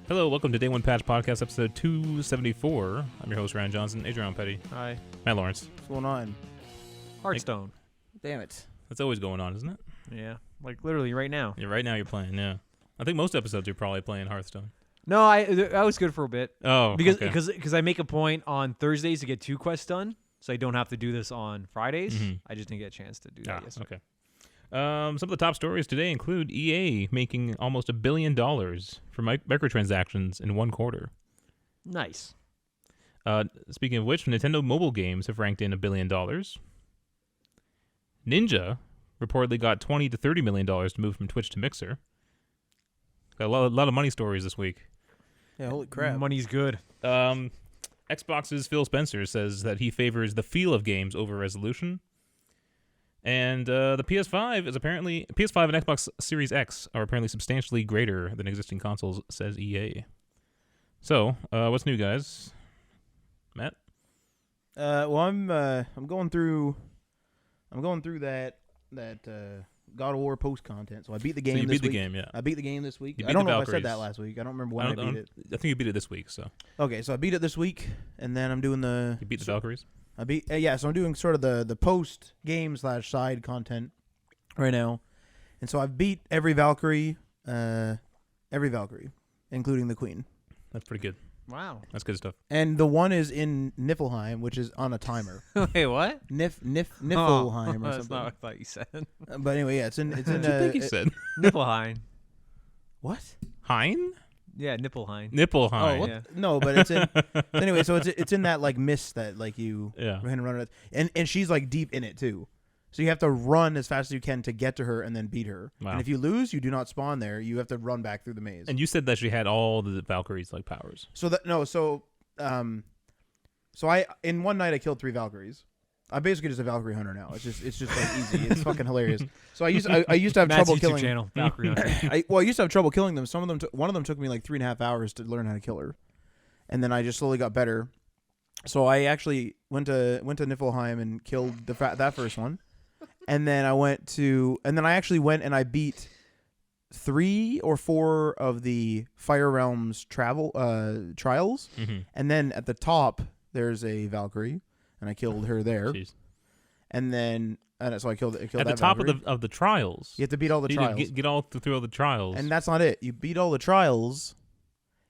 Hello, welcome to Day One Patch Podcast, episode 274. I'm your host, Ryan Johnson. Adrian Petty. Hi. Matt Lawrence. What's going on? Hearthstone. Damn it. That's always going on, isn't it? Yeah, like literally right now. Yeah, right now you're playing, yeah. I think most episodes you're probably playing Hearthstone. No, I was good for a bit. Oh, because I make a point on Thursdays to get 2 quests done, so I don't have to do this on Fridays. Mm-hmm. I just didn't get a chance to do that yesterday. Okay. Some of the top stories today include EA making almost $1 billion for microtransactions in one quarter. Nice. Speaking of which, Nintendo mobile games have ranked in $1 billion. Ninja reportedly got $20 to $30 million to move from Twitch to Mixer. Got a lot of money stories this week. Yeah, holy crap. Money's good. Xbox's Phil Spencer says that he favors the feel of games over resolution. And the PS5 is apparently... PS5 and Xbox Series X are apparently substantially greater than existing consoles, says EA. So, what's new, guys? Matt? Well, I'm going through that God of War post content. So I beat the game. So you this beat week. the game, yeah. I beat the game this week. You I beat don't the know if I said Valkyries. that last week. I don't remember when I beat it. I think you beat it this week, so... Okay, so I beat it this week, and then I'm doing the... You beat the Valkyries? I beat so I'm doing sort of the post game / side content right now, and so I've beat every Valkyrie, including the Queen. That's pretty good. Wow. That's good stuff. And the one is in Niflheim, which is on a timer. Wait, what? Niflheim or That's something. not what I thought you said. But anyway, yeah, it's in. What do you think you said? Niflheim. What? Hein? Yeah, Niflheim. Nipplheim. Oh, what? Yeah. No, but it's in. Anyway, so it's in that like mist that like you Yeah. run with, and she's like deep in it too. So you have to run as fast as you can to get to her and then beat her. Wow. And if you lose, you do not spawn there. You have to run back through the maze. And you said that she had all the Valkyries like powers. So I in one night I killed 3 Valkyries. I'm basically just a Valkyrie hunter now. It's just like easy. It's fucking hilarious. So I used to have Matt's trouble YouTube killing. channel, Valkyrie Hunter. I used to have trouble killing them. One of them took me like 3.5 hours to learn how to kill her, and then I just slowly got better. So I actually went to Niflheim and killed that first one, and then I actually went and I beat 3 or 4 of the Fire Realms trials, Mm-hmm. and then at the top there's a Valkyrie, and I killed her there. Jeez. And then so I killed At that the top Valkyrie. of the trials. You have to beat all the You trials. need to get all through all the trials. And that's not it. You beat all the trials,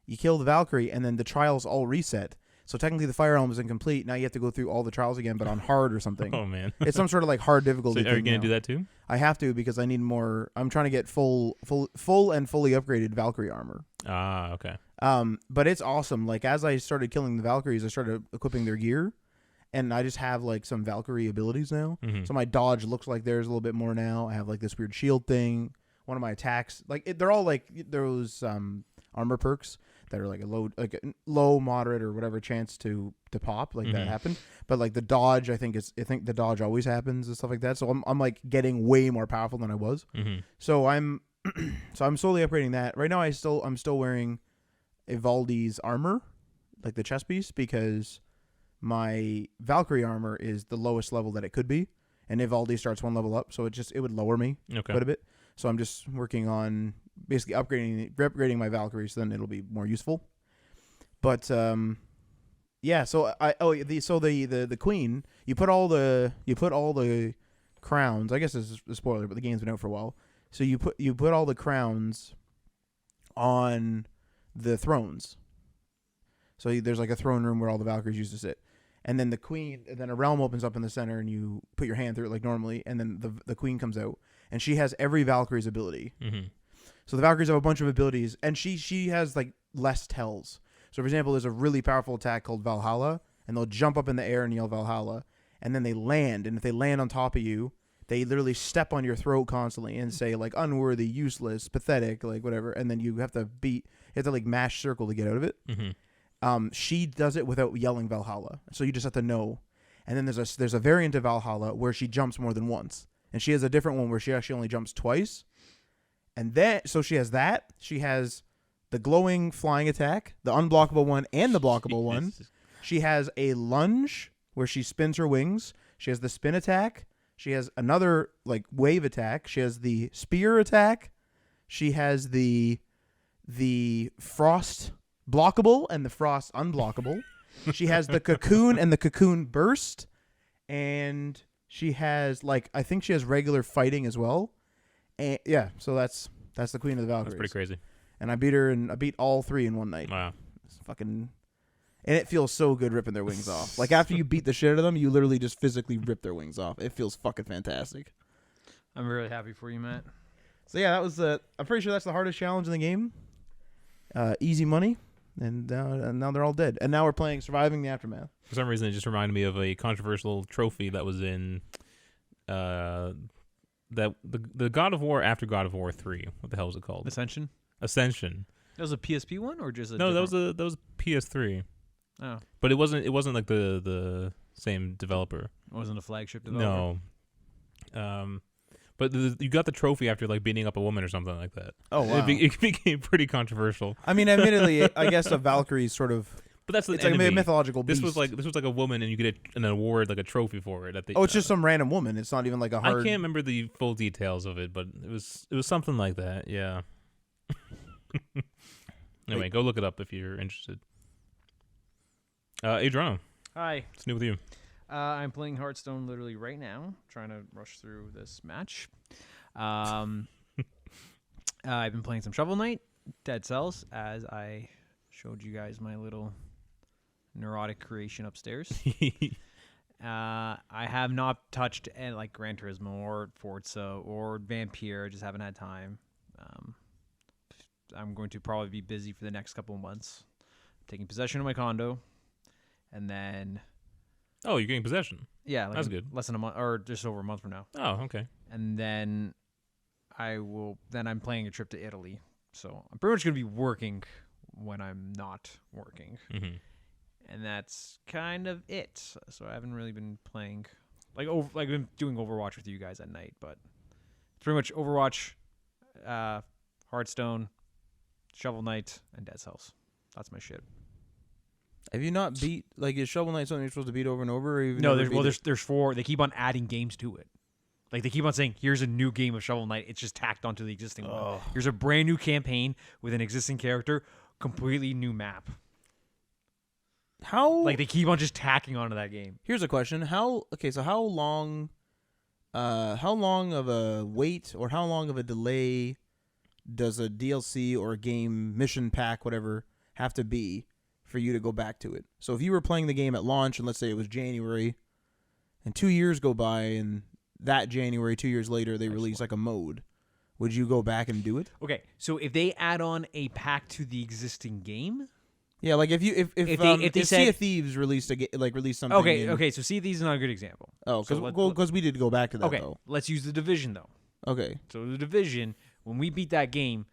you kill the Valkyrie, and then the trials all reset. So technically the Fire Realm is incomplete. Now you have to go through all the trials again, but on hard or something. Oh, man. It's some sort of like hard So difficulty are you thing going to now. do that too? I have to because I need more. I'm trying to get full and fully upgraded Valkyrie armor. Ah, okay. But it's awesome. Like as I started killing the Valkyries, I started equipping their gear. And I just have like some Valkyrie abilities now. Mm-hmm. So my dodge looks like theirs a little bit more now. I have like this weird shield thing. One of my attacks, they're all like those armor perks that are like a low, moderate, or whatever chance to pop. Like that happened. But like the dodge, I think the dodge always happens and stuff like that. So I'm like getting way more powerful than I was. Mm-hmm. So I'm slowly upgrading that. Right now I'm still wearing Evaldi's armor, like the chest piece, because my Valkyrie armor is the lowest level that it could be, and Evaldi starts 1 level up, so it would lower me quite a bit. So I'm just working on basically upgrading my Valkyrie, so then it'll be more useful. But yeah. So the Queen, you put all the crowns. I guess this is a spoiler, but the game's been out for a while. So you put all the crowns on the thrones. So there's like a throne room where all the Valkyries used to sit. And then the Queen, and then a realm opens up in the center, and you put your hand through it like normally, and then the Queen comes out, and she has every Valkyrie's ability. Mm-hmm. So the Valkyries have a bunch of abilities, and she has like less tells. So for example, there's a really powerful attack called Valhalla, and they'll jump up in the air and yell Valhalla, and then they land, and if they land on top of you, they literally step on your throat constantly and say like unworthy, useless, pathetic, like whatever, and then you have to like mash circle to get out of it. Mm-hmm. She does it without yelling Valhalla, so you just have to know. And then there's a variant of Valhalla where she jumps more than once, and she has a different one where she actually only jumps twice. And then so she has that. She has the glowing flying attack, the unblockable one, and the blockable one. She has a lunge where she spins her wings. She has the spin attack. She has another like wave attack. She has the spear attack. She has the the frost blockable and the frost unblockable. She has the cocoon and the cocoon burst, and she has I think she has regular fighting as well. And yeah, so that's the Queen of the Valkyries. That's pretty crazy. And I beat all 3 in one night. Wow. It's fucking, and it feels so good ripping their wings off. Like after you beat the shit out of them, you literally just physically rip their wings off. It feels fucking fantastic. I'm really happy for you, Matt. So yeah, that was I'm pretty sure that's the hardest challenge in the game. Easy money. And now they're all dead. And now we're playing Surviving the Aftermath. For some reason, it just reminded me of a controversial trophy that was in the God of War after God of War 3. What the hell was it called? Ascension. That was a PSP one or just a no? That was PS3. Oh, but it wasn't like the same developer. It wasn't a flagship developer. No. But you got the trophy after beating up a woman or something like that. Oh wow! It became pretty controversial. I mean, admittedly, I guess a Valkyrie sort of. But that's it's enemy. like a mythological beast. This was like a woman, and you get an award, like a trophy for it. It's just some random woman. It's not even like a hard. I can't remember the full details of it, but it was something like that. Yeah. Anyway, go look it up if you're interested. Adriano, Hi. what's new with you? I'm playing Hearthstone literally right now, trying to rush through this match. I've been playing some Shovel Knight, Dead Cells, as I showed you guys my little neurotic creation upstairs. I have not touched Gran Turismo or Forza or Vampire. Just haven't had time. I'm going to probably be busy for the next couple of months, taking possession of my condo, and then. Oh, you're getting possession. Yeah, that's good. Less than a month, or just over a month from now. Oh, okay. And then I'm planning a trip to Italy. So I'm pretty much going to be working when I'm not working. Mm-hmm. And that's kind of it. So I haven't really been playing, I've been doing Overwatch with you guys at night, but it's pretty much Overwatch, Hearthstone, Shovel Knight, and Dead Cells. That's my shit. Have you not beat is Shovel Knight something you're supposed to beat over and over? Or No, there's 4. They keep on adding games to it. They keep on saying, here's a new game of Shovel Knight. It's just tacked onto the existing one. Here's a brand new campaign with an existing character, completely new map. How? They keep on just tacking onto that game. Here's a question. How long of a wait or how long of a delay does a DLC or a game mission pack, whatever, have to be for you to go back to it? So if you were playing the game at launch and let's say it was January and 2 years go by and that January 2 years later they release a mode, would you go back and do it? Okay, so if they add on a pack to the existing game, yeah, if they Sea said, of Thieves released released something. Okay, so Sea of Thieves is not a good example. Oh, because we did go back to that. Okay, though. let's use The Division though. Okay, so The Division, when we beat that game,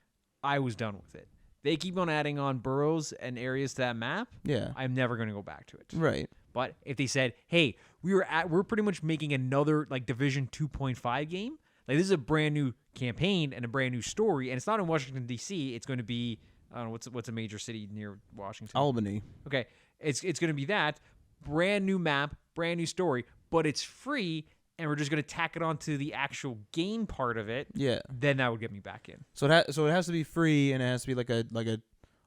I was done with it. They keep on adding on boroughs and areas to that map. Yeah, I'm never going to go back to it. Right. But if they said, "Hey, we're pretty much making another Division 2.5 game. This is a brand new campaign and a brand new story, and it's not in Washington D.C. It's going to be I don't know what's a major city near Washington. Albany. Okay, it's going to be that brand new map, brand new story, but it's free, and we're just going to tack it onto the actual game part of it. Yeah. Then that would get me back in. So it has to be free, and it has to be like a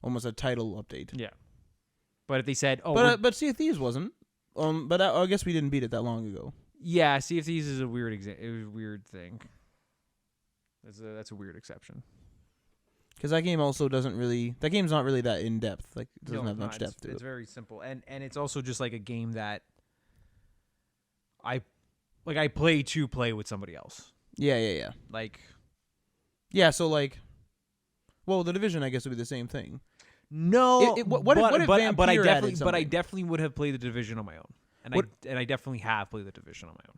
almost a title update. Yeah. But if they said, but Sea of Thieves wasn't. But I guess we didn't beat it that long ago. Yeah, Sea of Thieves is a weird weird thing. That's a weird exception. Because that game also doesn't really. That game's not really that in depth. It doesn't have much depth to it. It's very simple, and it's also just a game that I play to play with somebody else. Yeah. Yeah. So well, The Division I guess would be the same thing. No, but I definitely would have played The Division on my own, and I definitely have played The Division on my own.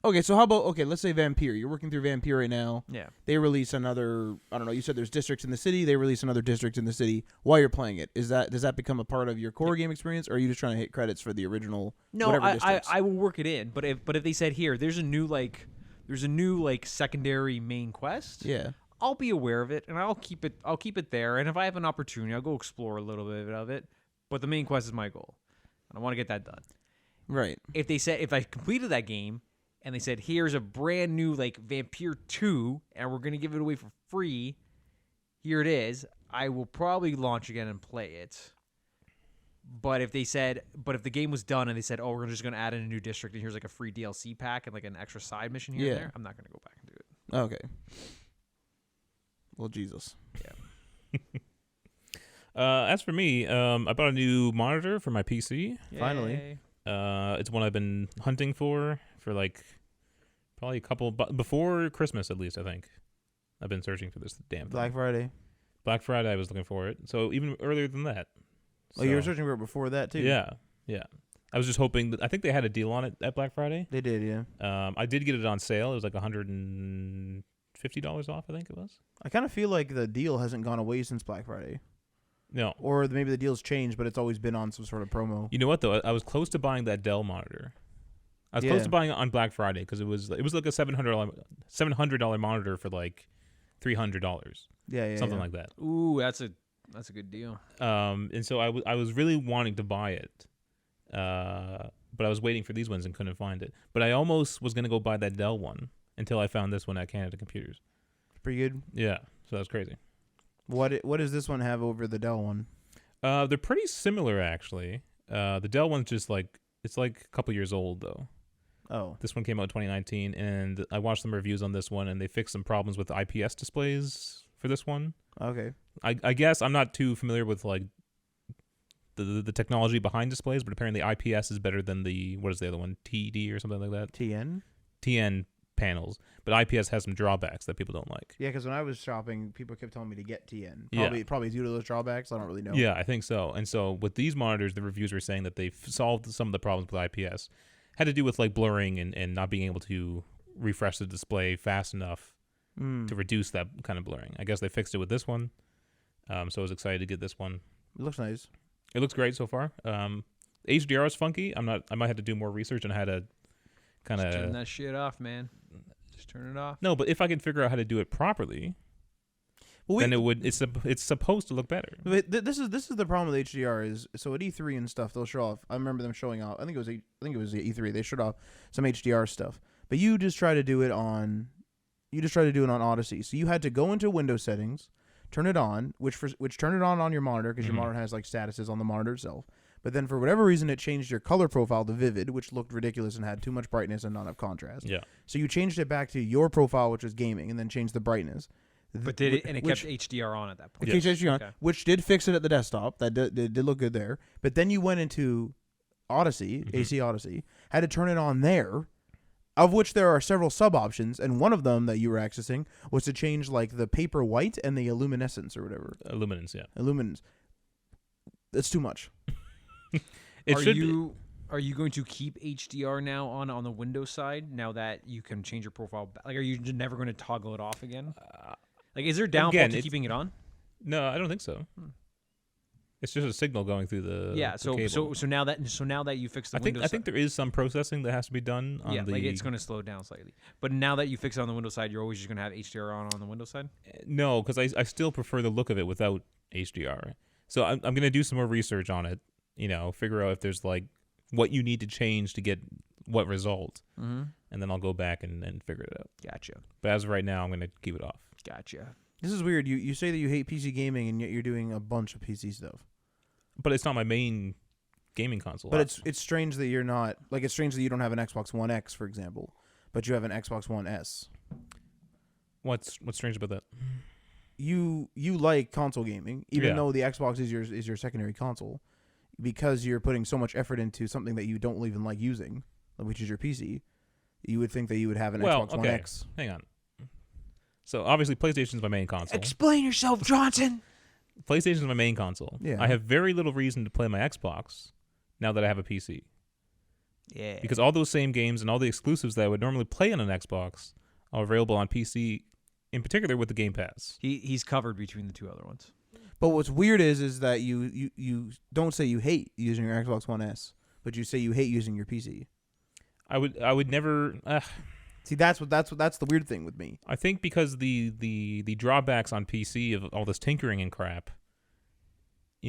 Okay, so how about let's say Vampire. You're working through Vampire right now. Yeah. They release another. I don't know. You said there's districts in the city. They release another district in the city while you're playing it. Does that become a part of your core game experience, or are you just trying to hit credits for the original? No, districts? I will work it in. But if they said here, there's a new secondary main quest. Yeah. I'll be aware of it, and I'll keep it there. And if I have an opportunity, I'll go explore a little bit of it. But the main quest is my goal, and I want to get that done. Right. If I completed that game, and they said, here's a brand new Vampire 2, and we're gonna give it away for free. Here it is. I will probably launch again and play it. But if the game was done and they said, oh, we're just going to add in a new district and here's like a free DLC pack and like an extra side mission here and there, I'm not going to go back and do it. Okay. Well, Jesus. Yeah. As for me, I bought a new monitor for my PC. Finally. Yay. It's one I've been hunting for like probably a couple before Christmas at least. I think I've been searching for this damn thing. Black Friday. Black Friday, I was looking for it. So even earlier than that. Oh, you were searching for it before that too? Yeah. I was just hoping I think they had a deal on it at Black Friday. They did, yeah. I did get it on sale. It was like $150 off, I think it was. I kind of feel like the deal hasn't gone away since Black Friday. No. Or maybe the deal's changed, but it's always been on some sort of promo. You know what though? I was close to buying that Dell monitor. I was close to buying it on Black Friday because it was like a $700 monitor for like $300. Yeah, something like that. Ooh, that's a good deal. And so I was really wanting to buy it, but I was waiting for these ones and couldn't find it. But I almost was gonna go buy that Dell one until I found this one at Canada Computers. Pretty good. Yeah, so that was crazy. What does this one have over the Dell one? They're pretty similar actually. The Dell one's just like it's like a couple years old though. Oh. This one came out in 2019, and I watched some reviews on this one, and they fixed some problems with the IPS displays for this one. Okay. I guess I'm not too familiar with like the technology behind displays, but apparently IPS is better than what is the other one, TD or something like that? TN panels, but IPS has some drawbacks that people don't like. Yeah, because when I was shopping, people kept telling me to get TN. Yeah. Probably due to those drawbacks. I don't really know. Yeah, I think so. And so with these monitors, the reviews were saying that they've solved some of the problems with IPS. Had to do with like blurring and not being able to refresh the display fast enough to reduce that kind of blurring. I guess they fixed it with this one. So I was excited to get this one. It looks nice. It looks great so far. HDR is funky. I might have to do more research on how to kind Just turn of that shit off, man. Just turn it off. No, but if I can figure out how to do it properly, then it's supposed to look better. But this is the problem with HDR is so at E3 and stuff they'll show off. I remember them showing off. I think it was E3. They showed off some HDR stuff. But you just try to do it on Odyssey. So you had to go into Windows settings, turn it on, which turned it on your monitor because your monitor has like statuses on the monitor itself. But then for whatever reason, it changed your color profile to vivid, which looked ridiculous and had too much brightness and not enough contrast. Yeah. So you changed it back to your profile, which was gaming, and then changed the brightness. But did it? And it kept HDR on at that point. It kept HDR on, which did fix it at the desktop. That did look good there. But then you went into Odyssey, AC Odyssey, had to turn it on there, of which there are several sub-options, and one of them that you were accessing was to change like the paper white and the luminescence or whatever. Luminance, yeah. Luminance. That's too much. Are you going to keep HDR now on the Windows side now that you can change your profile back? Like, are you just never going to toggle it off again? Like, is there a downfall to keeping it on? No, I don't think so. It's just a signal going through the cable. So now that you fixed the Windows, I think there is some processing that has to be done on like it's going to slow down slightly. But now that you fix it on the Windows side, you're always just going to have HDR on the Windows side. No, because I still prefer the look of it without HDR. So I'm going to do some more research on it. Figure out if there's like what you need to change to get what result, and then I'll go back and figure it out. Gotcha. But as of right now, I'm going to keep it off. Gotcha. This is weird. You say that you hate PC gaming, and yet you're doing a bunch of PC stuff. But it's not my main gaming console. But it's strange that you're not like it's strange that you don't have an Xbox One X, for example, but you have an Xbox One S. What's strange about that? You like console gaming, even though the Xbox is your secondary console, because you're putting so much effort into something that you don't even like using, which is your PC. You would think that you would have an Xbox One X. Hang on. So obviously PlayStation's my main console. Explain yourself, Johnson. PlayStation's my main console. Yeah. I have very little reason to play my Xbox now that I have a PC. Yeah. Because all those same games and all the exclusives that I would normally play on an Xbox are available on PC, in particular with the Game Pass. He's covered between the two other ones. But what's weird is that you don't say you hate using your Xbox One S, but you say you hate using your PC. I would never. See, that's the weird thing with me. I think because the drawbacks on PC of all this tinkering and crap.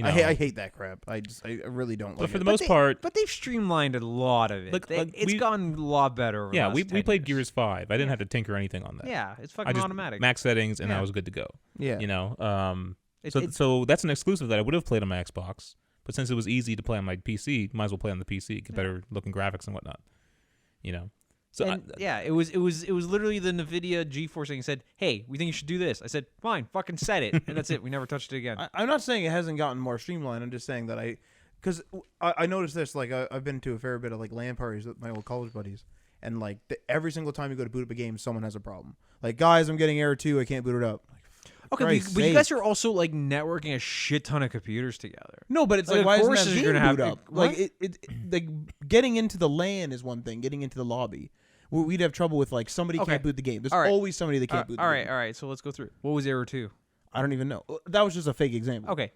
I hate that crap. I really don't. But like for it. the most part, but they've streamlined a lot of it. It's gotten a lot better. Over the last we 10 played years. Gears 5. I didn't have to tinker anything on that. Yeah, it's I fucking just automatic. max settings and I was good to go. Yeah. So that's an exclusive that I would have played on my Xbox, but since it was easy to play on my PC, might as well play on the PC, get better looking graphics and whatnot. You know. So it was literally the NVIDIA GeForce thing said, "Hey, we think you should do this." I said, "Fine, fucking set it," and that's it. We never touched it again. I'm not saying it hasn't gotten more streamlined. I'm just saying that because I noticed this. Like I've been to a fair bit of like LAN parties with my old college buddies, and like every single time you go to boot up a game, someone has a problem. Like, guys, I'm getting error 2. I can't boot it up. Okay, but you guys are also like networking a shit ton of computers together. No, but it's like why isn't that game gonna boot have up? Like it like getting into the LAN is one thing. Getting into the lobby, we'd have trouble with like somebody can't boot the game. There's always somebody that can't boot the game. All right. So let's go through. What was error 2? I don't even know. That was just a fake example. Okay,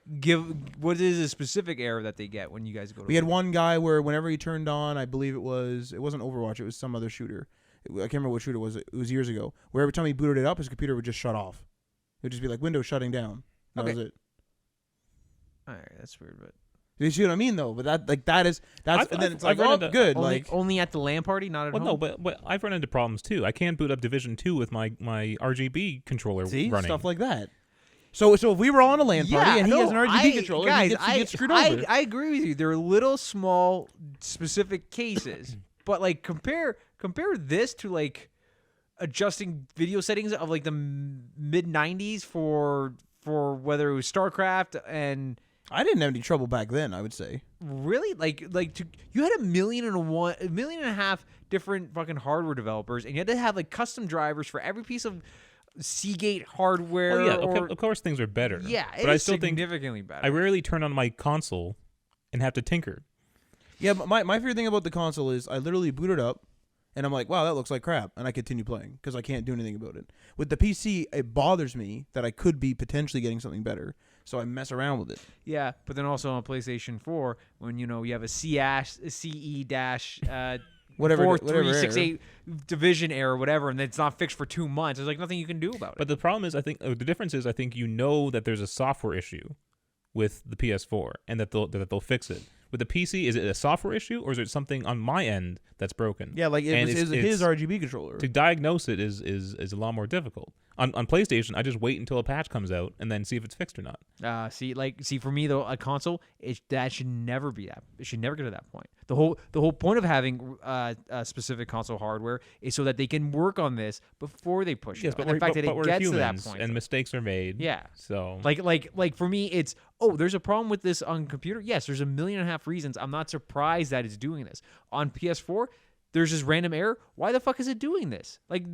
what is a specific error that they get when you guys go to We had one guy where whenever he turned on, I believe it wasn't Overwatch, it was some other shooter. I can't remember what shooter it was. It was years ago. Where every time he booted it up, his computer would just shut off. It would just be like Windows shutting down. That was it. All right, that's weird, but you see what I mean, though? But that's and then it's like, run oh, into, good. Only at the LAN party, not at home. No, but I've run into problems too. I can't boot up Division 2 with my RGB controller running. Stuff like that. So if we were on a LAN party and he has an RGB controller, guys, he gets screwed over. I agree with you. There are little small specific cases, but like compare this to like adjusting video settings of like the mid 90s for whether it was StarCraft and. I didn't have any trouble back then, I would say. Really? You had 1.5 million different fucking hardware developers, and you had to have like custom drivers for every piece of Seagate hardware. Oh yeah, of course things are better. Yeah, but I still significantly better. I rarely turn on my console and have to tinker. Yeah, but my favorite thing about the console is I literally boot it up, and I'm like, wow, that looks like crap, and I continue playing because I can't do anything about it. With the PC, it bothers me that I could be potentially getting something better, so I mess around with it. Yeah, but then also on PlayStation 4, when you have a CE dash whatever 4368 division error, whatever, and it's not fixed for 2 months. There's like nothing you can do about it. But the problem is, I think the difference is, I think that there's a software issue with the PS4, and that they'll fix it. With the PC, is it a software issue, or is it something on my end that's broken? Yeah, like his RGB controller. To diagnose it is a lot more difficult. On PlayStation, I just wait until a patch comes out and then see if it's fixed or not. See, for me though, a console, that should never be that. It should never get to that point. The whole point of having specific console hardware is so that they can work on this before they push it. But the fact that it gets to that humans, point, and mistakes are made. Yeah. So like for me, it's there's a problem with this on computer. Yes, there's 1.5 million reasons. I'm not surprised that it's doing this on PS4. There's this random error. Why the fuck is it doing this? Like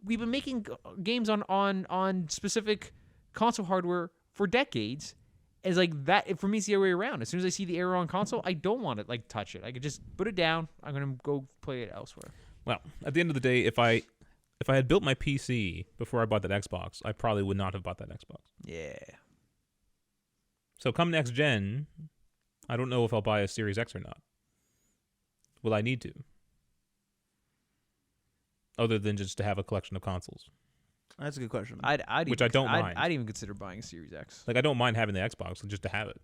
we've been making games on specific console hardware for decades. It's like that for me. It's the other way around. As soon as I see the error on console, I don't want to touch it. I could just put it down. I'm gonna go play it elsewhere. Well, at the end of the day, if I had built my PC before I bought that Xbox, I probably would not have bought that Xbox. Yeah. So come next gen, I don't know if I'll buy a Series X or not. Will I need to? Other than just to have a collection of consoles. That's a good question. Which I don't mind. I'd even consider buying a Series X. Like, I don't mind having the Xbox just to have it,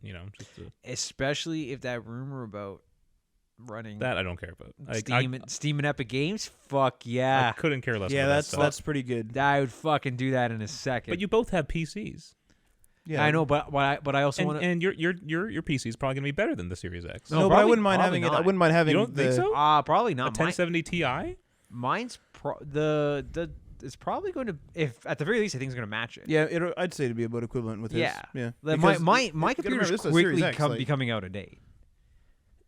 Especially if that rumor about running that I don't care about. Steam and Epic Games. Fuck yeah. I couldn't care less. Yeah, about that's pretty good. I would fucking do that in a second. But you both have PCs. Yeah, I know, but I also want to. And your PC is probably gonna be better than the Series X. No, but I wouldn't mind having it. I wouldn't mind having. You don't think so? Probably not. A 1070 Ti. Mine's it's probably going to, if at the very least, I think it's going to match it. Yeah, I'd say it'd be about equivalent with his. Yeah. My computer's quickly becoming out of date.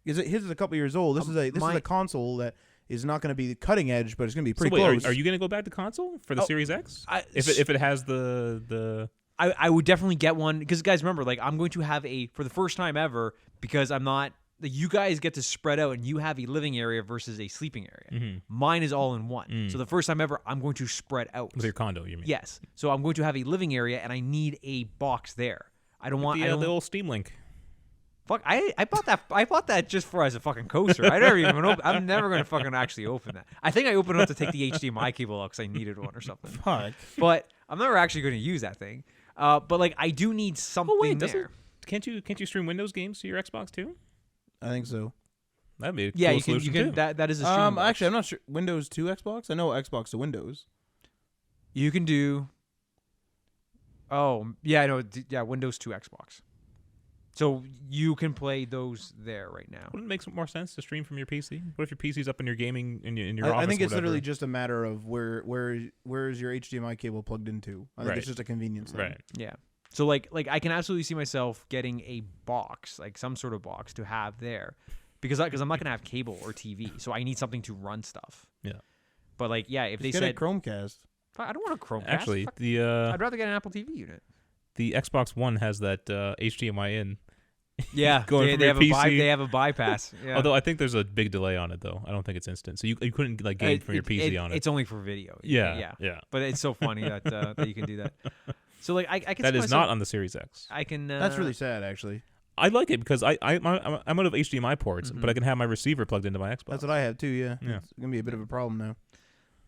His is a couple years old. This is a console that is not going to be cutting edge, but it's going to be pretty close. Are you going to go back to console for the Series X? If it has the. I would definitely get one because, guys, remember, I'm going to have for the first time ever, because I'm not. You guys get to spread out, and you have a living area versus a sleeping area. Mm-hmm. Mine is all in one. So the first time ever, I'm going to spread out. With your condo, you mean? Yes. So I'm going to have a living area, and I need a box there. I don't want the old Steam Link. Fuck! I bought that. I bought that just for as a fucking coaster. I'm never going to fucking actually open that. I think I opened it up to take the HDMI cable out because I needed one or something. Fuck. But I'm never actually going to use that thing. But I do need something there. Can't you stream Windows games to your Xbox too? I think so. That'd be a cool solution too. That is a stream box. Actually, I'm not sure. Windows to Xbox? I know Xbox to Windows. You can do. Oh, yeah, no, Windows 2 Xbox. So you can play those there right now. Wouldn't it make some more sense to stream from your PC? What if your PC's up in your gaming in your office? I think or it's whatever? literally just a matter of where is your HDMI cable plugged into. I think Right. it's just a convenience thing. Right. Yeah. So like I can absolutely see myself getting a box, like some sort of box to have there, because I'm not gonna have cable or TV, so I need something to run stuff. Yeah. But like, yeah, if Just they get said a Chromecast. I don't want a Chromecast. Actually, Fuck, the I'd rather get an Apple TV unit. the Xbox One has that HDMI in. Yeah, Going from they your have PC. they have a bypass. Yeah. Although I think there's a big delay on it though. I don't think it's instant. So you couldn't like game from your PC on it. It's only for video. Yeah. But it's so funny that that you can do that. So like I can. That see is myself- not on the Series X. I can. That's really sad, actually. I like it because I'm out of HDMI ports, Mhm. but I can have my receiver plugged into my Xbox. That's what I have too. Yeah. Yeah. It's gonna be a bit of a problem now.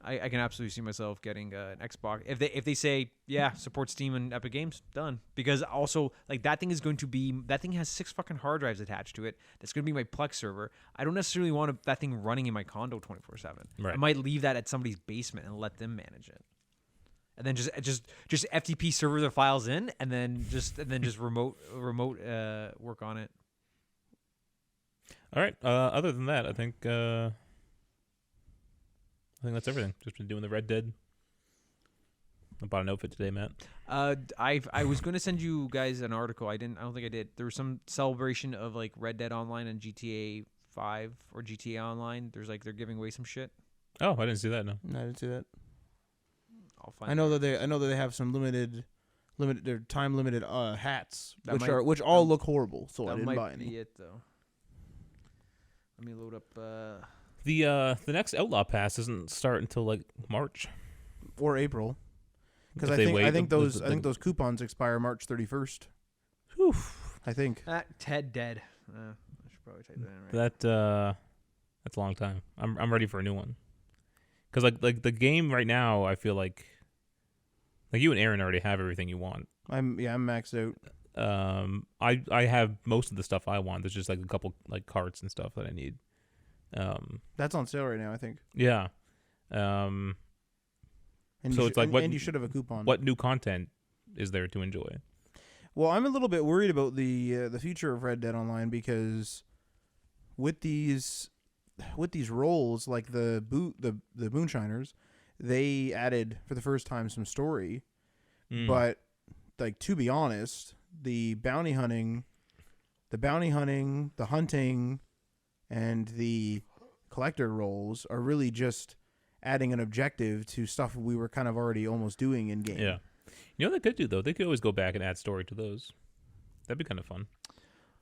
I can absolutely see myself getting an Xbox if they say support Steam and Epic Games, done. Because also like that thing has 6 fucking hard drives attached to it. That's going to be my Plex server. I don't necessarily want that thing running in my condo 24/7. Right. I might leave that at somebody's basement and let them manage it. And then just FTP server the files in, and then just remote work on it. All right. Other than that, I think that's everything. Just been doing the Red Dead. I bought an outfit today, Matt. I was going to send you guys an article. I don't think I did. There was some celebration of like Red Dead Online and GTA 5 or GTA Online. There's like they're giving away some shit. Oh, I didn't see that. No. No, I didn't see that. I'll find. I know that they have some they're time limited hats, That which all look horrible. So I that didn't might buy be any. it though. Let me load up. The next Outlaw Pass doesn't start until like March. Or April, because If I they think wait, I think the- those the- I think those coupons expire March 31st. Whew. I think. Ted dead. I should probably type that in right. That's a long time. I'm ready for a new one. Cause like the game right now, I feel like you and Aaron already have everything you want. I'm maxed out. I have most of the stuff I want. There's just like a couple like carts and stuff that I need. That's on sale right now, I think. Yeah. And So you it's like and you should have a coupon. What new content is there to enjoy? Well, I'm a little bit worried about the future of Red Dead Online because with these roles like the Moonshiners, they added for the first time some story, but like to be honest, the bounty hunting, the hunting, and the collector roles are really just adding an objective to stuff we were kind of already almost doing in game. Yeah. You know what they could do though? They could always go back and add story to those. That'd be kind of fun.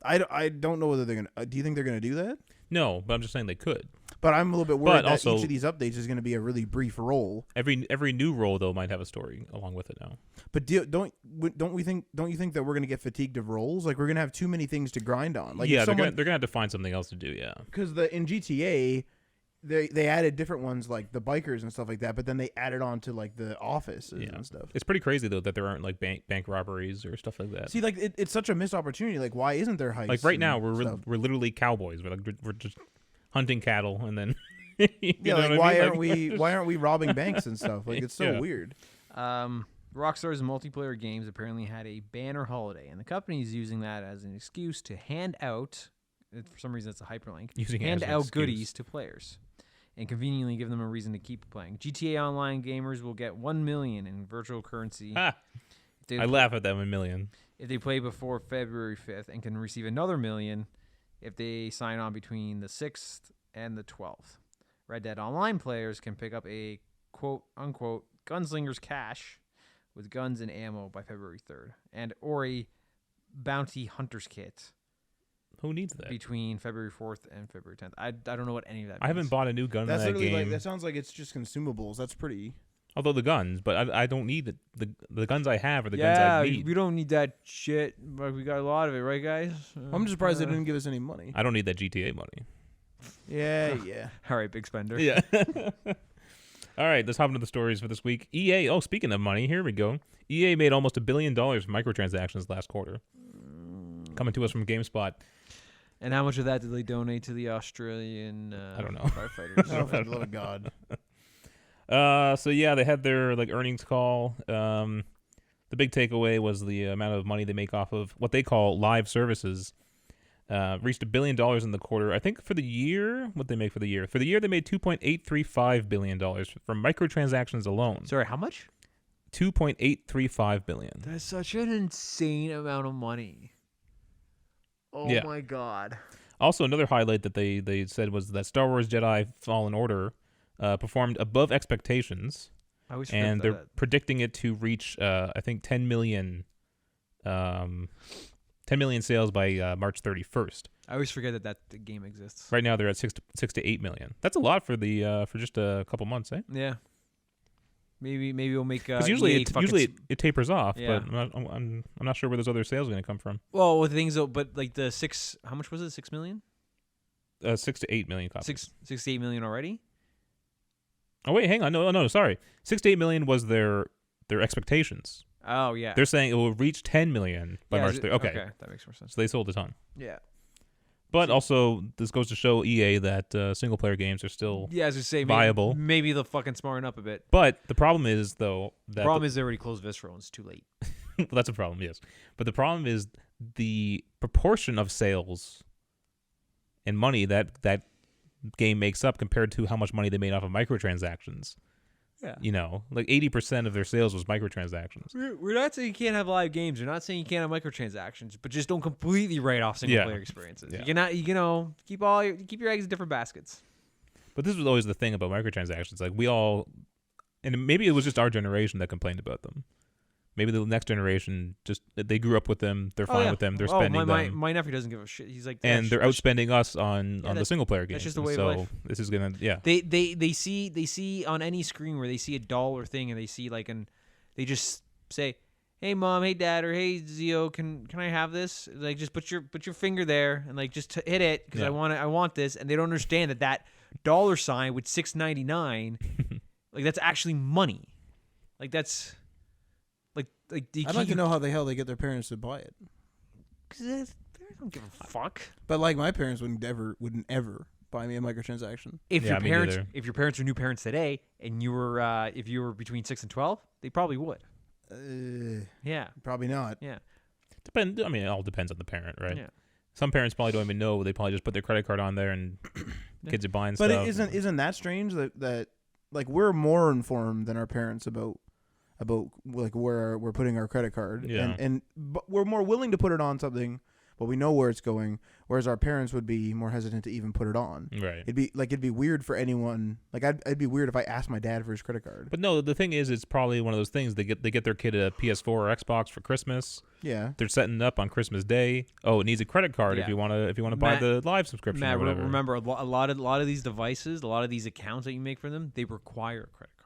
I don't know whether they're gonna. Do you think they're gonna do that? No, but I'm just saying they could. But I'm a little bit worried But that also- each of these updates is going to be a really brief role. Every new role though might have a story along with it now. But don't you think that we're going to get fatigued of roles? Like we're going to have too many things to grind on. Like yeah, if they're gonna have to find something else to do. Yeah. because in GTA they added different ones like the bikers and stuff like that. But then they added on to like the offices Yeah. and stuff. It's pretty crazy though that there aren't like bank robberies or stuff like that. See, like it's such a missed opportunity. Like why isn't there heists? Like right now and we're stuff? we're literally cowboys. We're just hunting cattle and then Yeah, like why aren't we robbing banks and stuff? Like it's so Yeah. weird. Rockstar's multiplayer games apparently had a banner holiday, and the company is using that as an excuse to hand out. For some reason, it's a hyperlink. Using it hand as an out excuse. goodies to players, and conveniently give them a reason to keep playing. GTA Online gamers will get 1 million in virtual currency. Ah, if they I laugh at that 1 million. if they play before February 5th, and can receive another 1 million if they sign on between the 6th and the 12th. Red Dead Online players can pick up a quote-unquote gunslinger's cache with guns and ammo by February 3rd, or a bounty hunter's kit Who needs that? between February 4th and February 10th. I don't know what any of that means. I haven't bought a new gun That's in that literally game. like that sounds like it's just consumables. That's pretty. Although the guns, but I don't need the guns I have are the guns Yeah, I need. we don't need that shit, but we got a lot of it, right, guys? I'm just surprised they didn't give us any money. I don't need that GTA money. Yeah, yeah. All right, big spender. Yeah. All right, let's hop into the stories for this week. EA. Oh, speaking of money, here we go. EA made almost $1 billion from microtransactions last quarter. Coming to us from GameSpot. And how much of that did they donate to the Australian I don't know. firefighters? Oh, for the love of God. So yeah, they had their like earnings call. The the big takeaway was the amount of money they make off of what they call live services. Reached $1 billion in the quarter. I think for the year, what they make for the year? For the year, they made $2.835 billion from microtransactions alone. Sorry, how much? $2.835 billion. That's such an insane amount of money. Oh Yeah. my god. Also, another highlight that they said was that Star Wars Jedi Fallen Order performed above expectations, I always forget and they're that. predicting it to reach, I think, 10 million sales by March 31st. I always forget that the game exists. Right now, they're at 6 to 8 million. That's a lot for the for just a couple months, eh? Yeah. Maybe we'll make. Because EA fucking it tapers off, Yeah. but I'm not sure where those other sales are going to come from. Well, with things though, but like the 6, how much was it? 6 million? 6 to 8 million copies. 6 to 8 million already? Oh wait, hang on, no, sorry. 6 to 8 million was their expectations. Oh yeah. They're saying it will reach 10 million by Yeah, March is 3rd. it- Okay, that makes more sense. so they sold a ton. Yeah. But also, this goes to show EA that single player games are still. Yeah, as you say, viable. Maybe they'll fucking smarten up a bit. But the problem is, though, that The problem is they already closed Visceral and it's too late. well, that's a problem, yes. But the problem is the proportion of sales and money that game makes up compared to how much money they made off of microtransactions. Yeah. You know, like 80% of their sales was microtransactions. We're not saying you can't have live games. We're not saying you can't have microtransactions, but just don't completely write off single player experiences. Yeah. You cannot, keep your eggs in different baskets. But this was always the thing about microtransactions. Like we all, and maybe it was just our generation that complained about them. Maybe the next generation just they grew up with them. They're fine with them. They're spending them, my nephew doesn't give a shit. He's like, and they're outspending us on the that's- single player games. that's just the way of so life. this is gonna They see on any screen where they see a dollar thing and they see they just say, "Hey mom, hey dad, or hey Zio, can I have this?" Like just put your finger there and like just hit it because Yeah. I want this, and they don't understand that dollar sign with $6.99, like that's actually money, like that's like I'd like to know how the hell they get their parents to buy it. They don't give a fuck. But like my parents wouldn't ever buy me a microtransaction. If Yeah, me neither. if your parents were new parents today and you were if you were between 6 and 12, they probably would. Yeah. Probably not. Yeah. I mean, it all depends on the parent, right? Yeah. Some parents probably don't even know. They probably just put their credit card on there and kids are buying But stuff. isn't that strange that like we're more informed than our parents about like where we're putting our credit card, Yeah. but we're more willing to put it on something, but we know where it's going, whereas our parents would be more hesitant to even put it on. Right. It'd be weird for anyone. Like I'd be weird if I asked my dad for his credit card. But no, the thing is, it's probably one of those things. They get their kid a PS4 or Xbox for Christmas. Yeah. They're setting it up on Christmas Day. Oh, it needs a credit card Yeah. if you want to buy Matt- the live subscription Matt, or whatever. remember a lot of these devices, a lot of these accounts that you make for them, they require a credit card.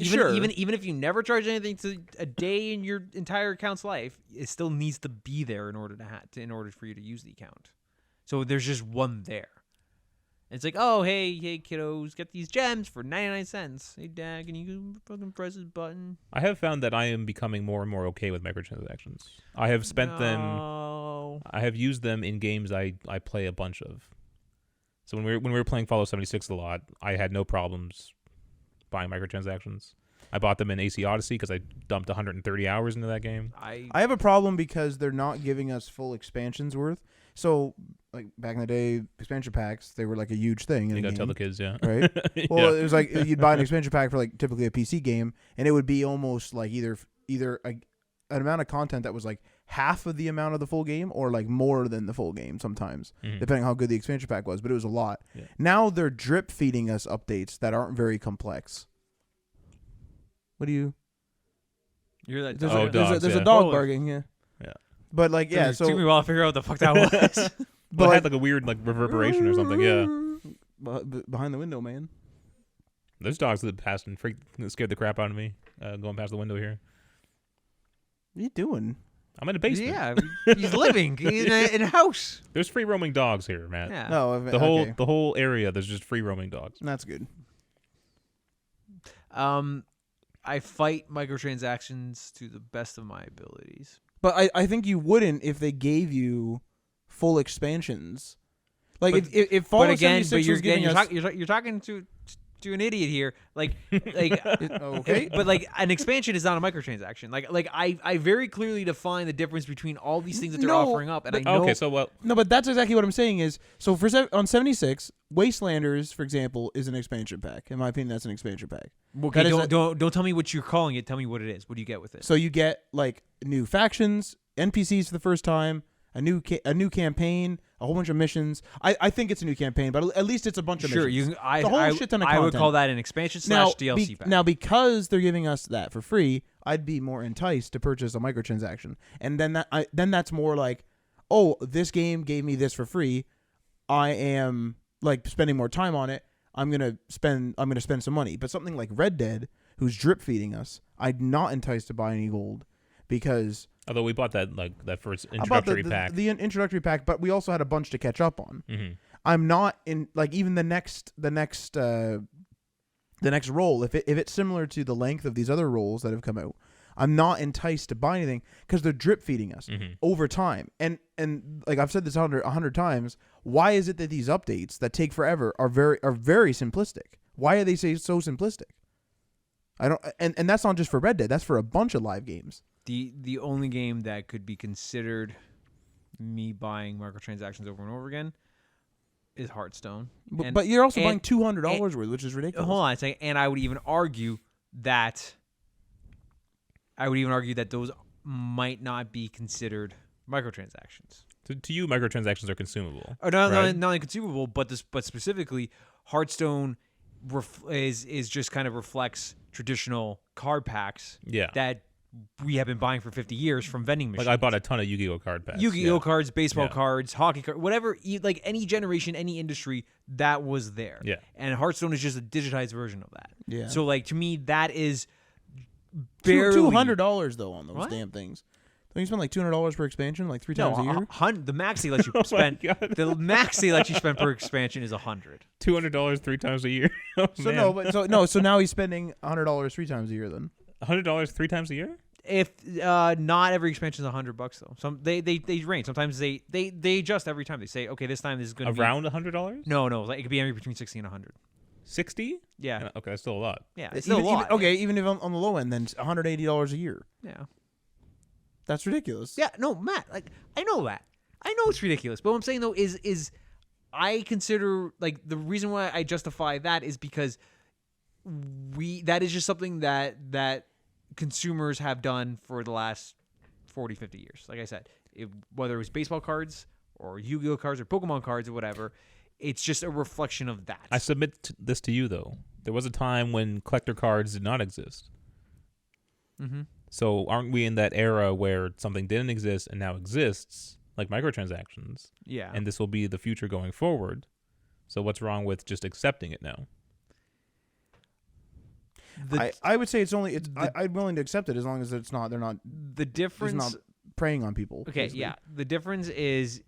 Sure. Even if you never charge anything to a day in your entire account's life, it still needs to be there in order in order for you to use the account. So there's just one there. It's like, oh hey kiddos, get these gems for 99 cents. Hey dad, can you fucking press this button? I have found that I am becoming more and more okay with microtransactions. I have spent them. No. I have used them in games I play a bunch of. So when we were playing Fallout 76 a lot, I had no problems buying microtransactions. I bought them in AC Odyssey because I dumped 130 hours into that game. I have a problem because they're not giving us full expansions worth. So like back in the day, expansion packs, they were like a huge thing. In You a gotta game, tell the kids, yeah. right? Well, Yeah. it was like you'd buy an expansion pack for like typically a PC game, and it would be almost like either an amount of content that was like half of the amount of the full game, or like more than the full game sometimes, depending on how good the expansion pack was. But it was a lot. Yeah. Now they're drip feeding us updates that aren't very complex. What do you? You're that There's, Oh, a, there's, a, dogs, there's yeah. a dog Oh, barking. Yeah. Yeah. But like yeah, so took me a while to figure out what the fuck that was. But it like- had like a weird like reverberation or something, yeah. Behind the window, man. There's dogs that passed and scared the crap out of me going past the window here. What are you doing? I'm in a basement. Yeah, he's living in a house. There's free roaming dogs here, Matt. Yeah. No, The whole area, there's just free roaming dogs. That's good. I fight microtransactions to the best of my abilities. But I think you wouldn't if they gave you full expansions. Like But- if Fallout But again, 76 was giving us, you're talking to to an idiot here. Like, Okay. but like an expansion is not a microtransaction. Like I very clearly define the difference between all these things that they're No, offering up, and I know. Okay, so well, No, but that's exactly what I'm saying is, so on 76, Wastelanders, for example, is an expansion pack. In my opinion, that's an expansion pack. Okay, That is don't tell me what you're calling it. Tell me what it is. What do you get with it? So you get like new factions, NPCs for the first time, a new campaign, a whole bunch of missions. I think it's a new campaign, but at least it's a bunch of Sure, missions. you. I, It's a whole I, shit ton of I would content. call that an expansion Now, / DLC pack. now, because they're giving us that for free, I'd be more enticed to purchase a microtransaction, and then that's more like, oh, this game gave me this for free. I am like spending more time on it. I'm gonna spend some money. But something like Red Dead, who's drip feeding us, I'm not enticed to buy any gold because although we bought that first I bought introductory pack. the introductory pack, but we also had a bunch to catch up on. Mm-hmm. I'm not in like even the next roll. If it's similar to the length of these other rolls that have come out, I'm not enticed to buy anything because they're drip feeding us over time. And like I've said this 100 times, why is it that these updates that take forever are very simplistic? Why are they so simplistic? I don't, and that's not just for Red Dead. That's for a bunch of live games. The only game that could be considered me buying microtransactions over and over again is Hearthstone. But you're also buying $200 worth, which is ridiculous. Hold on a second. And I would even argue that those might not be considered microtransactions. To you, microtransactions are consumable. Or not right? only consumable, but specifically, Hearthstone is just kind of reflects traditional card packs that we have been buying for 50 years from vending machines. Like I bought a ton of Yu-Gi-Oh card packs. Yu-Gi-Oh cards, baseball cards, hockey cards, whatever. Like any generation, any industry, that was there. Yeah. And Hearthstone is just a digitized version of that. Yeah. So like to me, that is barely $200 though on those What? damn things. Don't you spend like $200 per expansion, like 3 times a year? The max they let you spend. The max they let you spend per expansion is $100. $200 3 times a year. Oh, So man. so now he's spending $100 3 times a year then. $100 3 times a year. If not every expansion is $100 though. Some they range. Sometimes they adjust every time. They say, okay, this time this is going to be Around $100. No, like it could be anywhere between 60 and 100. 60. Yeah, Okay, that's still a lot. yeah, it's still a lot. Even if on the low end, then $180 a year. Yeah, That's ridiculous. yeah. No, Matt. Like I know that. I know it's ridiculous. But what I'm saying though is I consider like the reason why I justify that is because that is just something that consumers have done for the last 40, 50 years. Like I said, whether it was baseball cards or Yu-Gi-Oh cards or Pokemon cards or whatever, it's just a reflection of that. I submit this to you though. There was a time when collector cards did not exist. Mm-hmm. So aren't we in that era where something didn't exist and now exists, like microtransactions? Yeah. And this will be the future going forward. So what's wrong with just accepting it now? I would say I'm willing to accept it as long as they're not the difference. not preying on people. Okay, basically. yeah. The difference is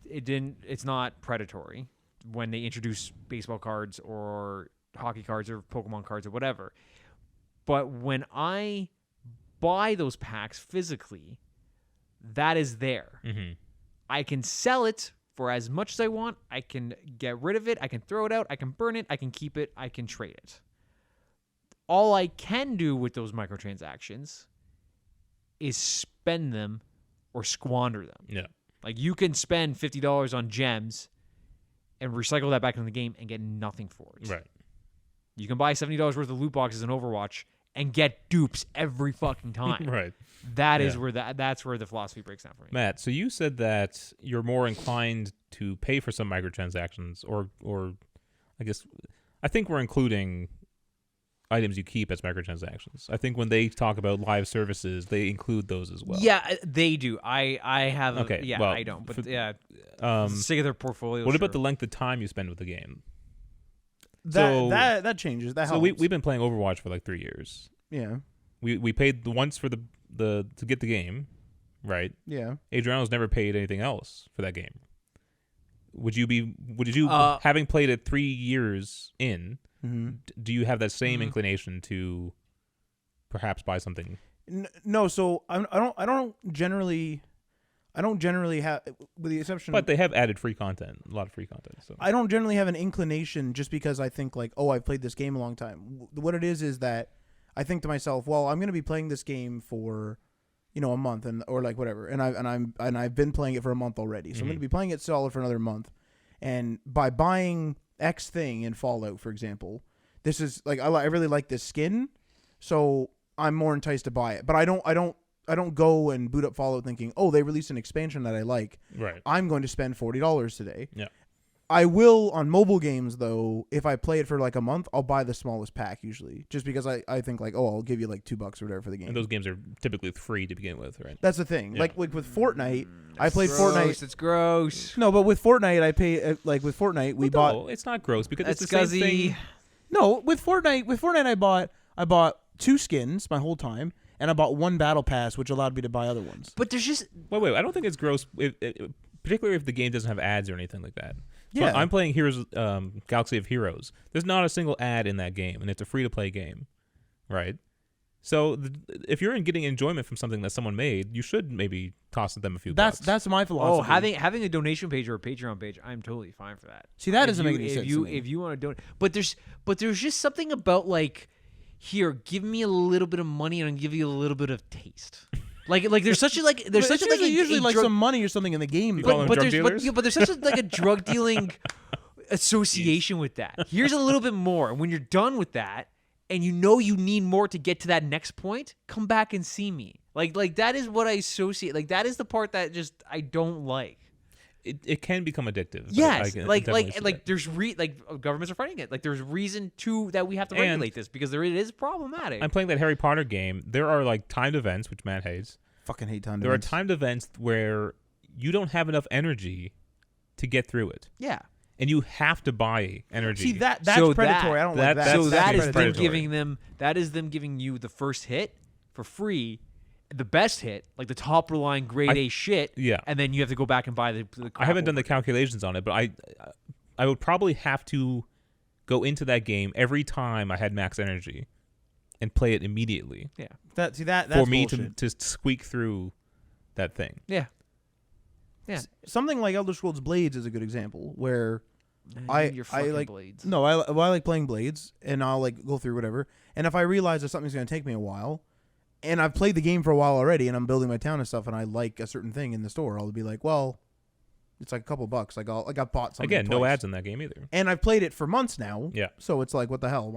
it's not predatory when they introduce baseball cards or hockey cards or Pokemon cards or whatever. But when I buy those packs physically, that is there. Mm-hmm. I can sell it for as much as I want. I can get rid of it. I can throw it out. I can burn it. I can keep it. I can trade it. All I can do with those microtransactions is spend them or squander them. Yeah. Like you can spend $50 on gems and recycle that back into the game and get nothing for it. Right. You can buy $70 worth of loot boxes in Overwatch and get dupes every fucking time. Right. That is Yeah. where that's where the philosophy breaks down for me. Matt, so you said that you're more inclined to pay for some microtransactions or I think we're including items you keep as microtransactions. I think when they talk about live services, they include those as well. Yeah, they do. I have. Okay, Yeah, well, I don't. But yeah, Um, sick of their portfolio. what sure. about the length of time you spend with the game? That changes. That So helps. we've been playing Overwatch for like 3 years. Yeah. We paid once for the to get the game, right? Yeah. Adriano's never paid anything else for that game. Would you Uh, having played it 3 years in? Mm-hmm. Do you have that same Mhm. inclination to perhaps buy something? No, so I don't generally. I don't generally have, with the exception. But they have added free content, a lot of free content. So I don't generally have an inclination just because I think like, oh, I've played this game a long time. What it is that I think to myself, well, I'm going to be playing this game for, a month or like whatever, and I've been playing it for a month already, so I'm going to be playing it solid for another month, and by buying X thing in Fallout, for example, this is like I really like this skin, so I'm more enticed to buy it. But I don't go and boot up Fallout thinking, oh, they released an expansion that I like. Right. I'm going to spend $40 today. Yeah. I will on mobile games though. If I play it for like a month, I'll buy the smallest pack usually, just because I think like, oh, I'll give you like $2 or whatever for the game. And those games are typically free to begin with, right? That's the thing. Yeah. Like with Fortnite, I played gross, Fortnite. It's gross. No, but with Fortnite, I pay like with Fortnite we bought. No, it's not gross because That's it's the same scuzzy. thing. No, with Fortnite, I bought 2 skins my whole time, and I bought 1 battle pass, which allowed me to buy other ones. But there's just Wait. I don't think it's gross, particularly if the game doesn't have ads or anything like that. So Yeah. I'm playing Galaxy of Heroes. There's not a single ad in that game, and it's a free-to-play game, right? So if you're getting enjoyment from something that someone made, you should maybe toss them a few bucks. That's my philosophy. having a donation page or a Patreon page, I'm totally fine for that. See, that If doesn't you- make any if sense you to me. if you want to donate, but there's just something about like, here, give me a little bit of money and I'll give you a little bit of taste. Like there's such a like there's But such it's a usually like drug, some money or something in the game. You though. call them but drug there's dealers? but there's such a, like a drug dealing association with that. Here's a little bit more. When you're done with that and you know you need more to get to that next point, come back and see me. Like that is what I associate. Like that is the part that just I don't like. It can become addictive. Yes, I can like definitely see that. there's governments are fighting it. Like there's reason that we have to And regulate this because it is problematic. I'm playing that Harry Potter game. There are like timed events, which Matt hates. Fucking hate time. There are timed events where you don't have enough energy to get through it, yeah. and you have to buy energy. See that's So predatory. I don't like that. that's- So that is them predatory. giving you the first hit for free, the best hit, like the top line grade A shit. yeah. And then you have to go back and buy the crap I haven't done over the calculations on it, but I would probably have to go into that game every time I had max energy and play it immediately it. that's for me bullshit. to squeak through that thing. Yeah. Yeah. Something like Elder Scrolls Blades is a good example where Your I fucking like blades. no, I like playing Blades, and I'll like go through whatever. And if I realize that something's going to take me a while, and I've played the game for a while already, and I'm building my town and stuff, and I like a certain thing in the store, I'll be like, well, it's like a couple bucks. Like I got bought something Again, no twice. ads in that game either. And I've played it for months now. Yeah. So it's like, what the hell?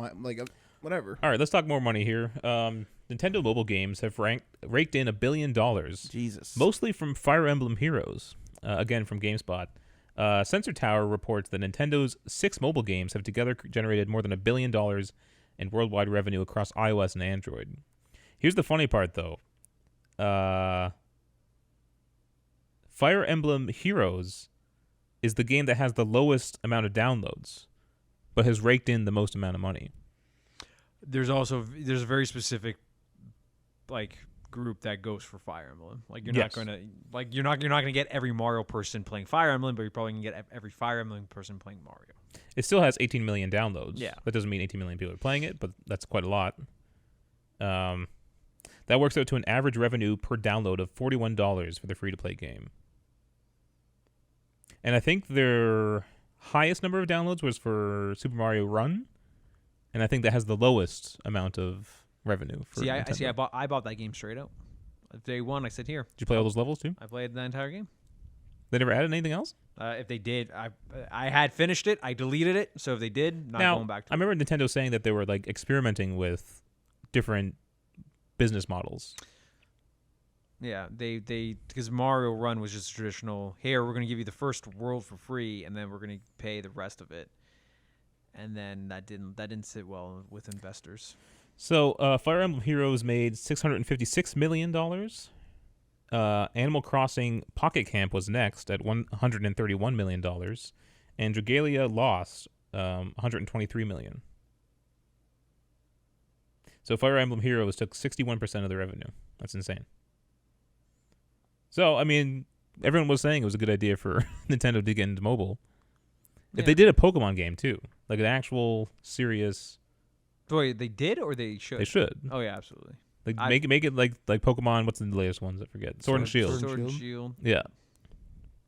Whatever. All right, let's talk more money here. Nintendo mobile games have raked in $1 billion, Jesus. mostly from Fire Emblem Heroes. Again, from GameSpot. Sensor Tower reports that Nintendo's 6 mobile games have together generated more than $1 billion in worldwide revenue across iOS and Android. Here's the funny part, though. Fire Emblem Heroes is the game that has the lowest amount of downloads, but has raked in the most amount of money. There's a very specific like group that goes for Fire Emblem. Like you're Yes. not gonna get every Mario person playing Fire Emblem, but you're probably gonna get every Fire Emblem person playing Mario. It still has 18 million downloads. Yeah. That doesn't mean 18 million people are playing it, but that's quite a lot. That works out to an average revenue per download of $41 for the free-to-play game. And I think their highest number of downloads was for Super Mario Run, and I think that has the lowest amount of revenue for Nintendo. I bought that game straight out. Day one, I said here. Did you play all those levels too? I played the entire game. They never added anything else? If they did, I had finished it. I deleted it. So if they did, not Now, going back to I remember Nintendo saying that they were like experimenting with different business models. Yeah, they because Mario Run was just traditional. Here, we're gonna give you the first world for free, and then we're gonna pay the rest of it. And then that didn't sit well with investors. So, Fire Emblem Heroes made $656 million. Animal Crossing Pocket Camp was next at $131 million. And Dragalia lost $123 million. So Fire Emblem Heroes took 61% of the revenue. That's insane. So, I mean, everyone was saying it was a good idea for Nintendo to get into mobile. If they did a Pokemon game, too, like an actual serious... Wait, they did or they should? They should. Oh, yeah, absolutely. Like make it like Pokemon. What's the latest ones? I forget. Sword and Shield. Sword and Shield. Yeah.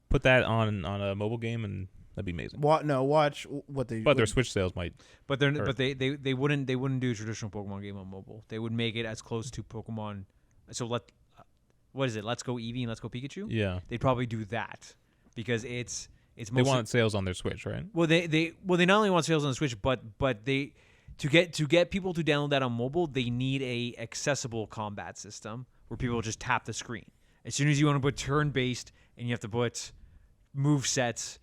Put that on a mobile game and that'd be amazing. Watch what they. But their Switch sales might. But they wouldn't do a traditional Pokemon game on mobile. They would make it as close to Pokemon. So what is it? Let's Go Eevee and Let's Go Pikachu. Yeah. They'd probably do that because it's They mostly, want sales on their Switch, right? Well, they not only want sales on the Switch, but they to get people to download that on mobile, they need a accessible combat system where people just tap the screen. As soon as you want to put turn-based and you have to put move sets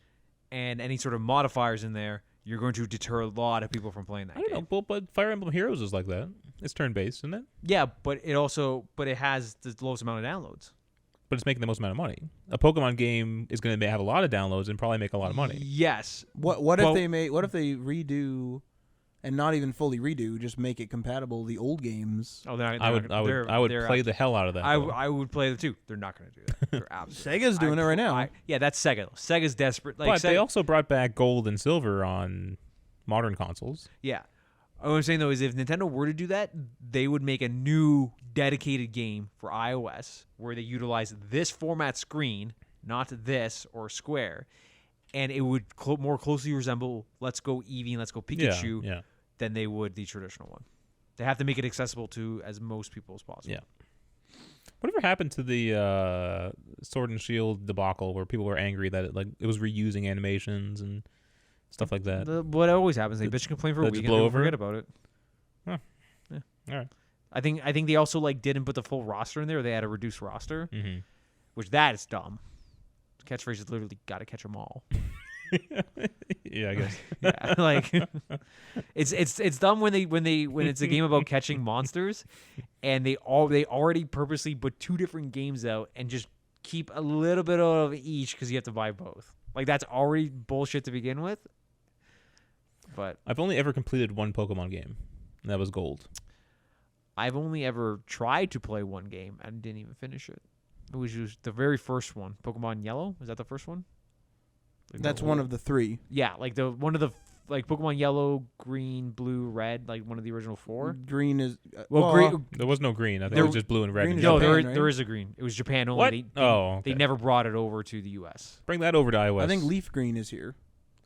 and any sort of modifiers in there, you're going to deter a lot of people from playing that I don't know, but Fire Emblem Heroes is like that. It's turn-based, isn't it? Yeah, but it has the lowest amount of downloads. But it's making the most amount of money. A Pokemon game is going to have a lot of downloads and probably make a lot of money. Yes. What if they redo, and not even fully redo, just make it compatible the old games? Oh, I would play the hell out of that. I would play them too. They're not going to do that. They're absolutely. Sega's doing it right now. Yeah, that's Sega. Sega's desperate. Like but they also brought back gold and silver on modern consoles. Yeah. What I'm saying though is if Nintendo were to do that, they would make a new dedicated game for iOS where they utilize this format screen, not this or Square, and it would more closely resemble Let's Go Eevee and Let's Go Pikachu than they would the traditional one. They have to make it accessible to as most people as possible. Yeah. Whatever happened to the Sword and Shield debacle where people were angry that it was reusing animations and stuff like that? What always happens, they bitch and complain for a week and then forget about it. Huh. Yeah. All right. I think they also didn't put the full roster in there. They had a reduced roster, which that is dumb. The catchphrase is literally "Got to catch them all." Yeah, I guess. Yeah, it's dumb when it's a game about catching monsters, and they already purposely put two different games out and just keep a little bit of each because you have to buy both. That's already bullshit to begin with. But I've only ever completed one Pokemon game, and that was Gold. I've only ever tried to play one game and didn't even finish it. It was just the very first one, Pokemon Yellow. Was that the first one? That's one of the three. Yeah, Pokemon Yellow, Green, Blue, Red, one of the original four. Green is green. There was no green. I think it was just blue and red. Green in is No, Japan. Japan, there is a green. It was Japan only. What? They Okay. never brought it over to the U.S. Bring that over to iOS. I think Leaf Green is here.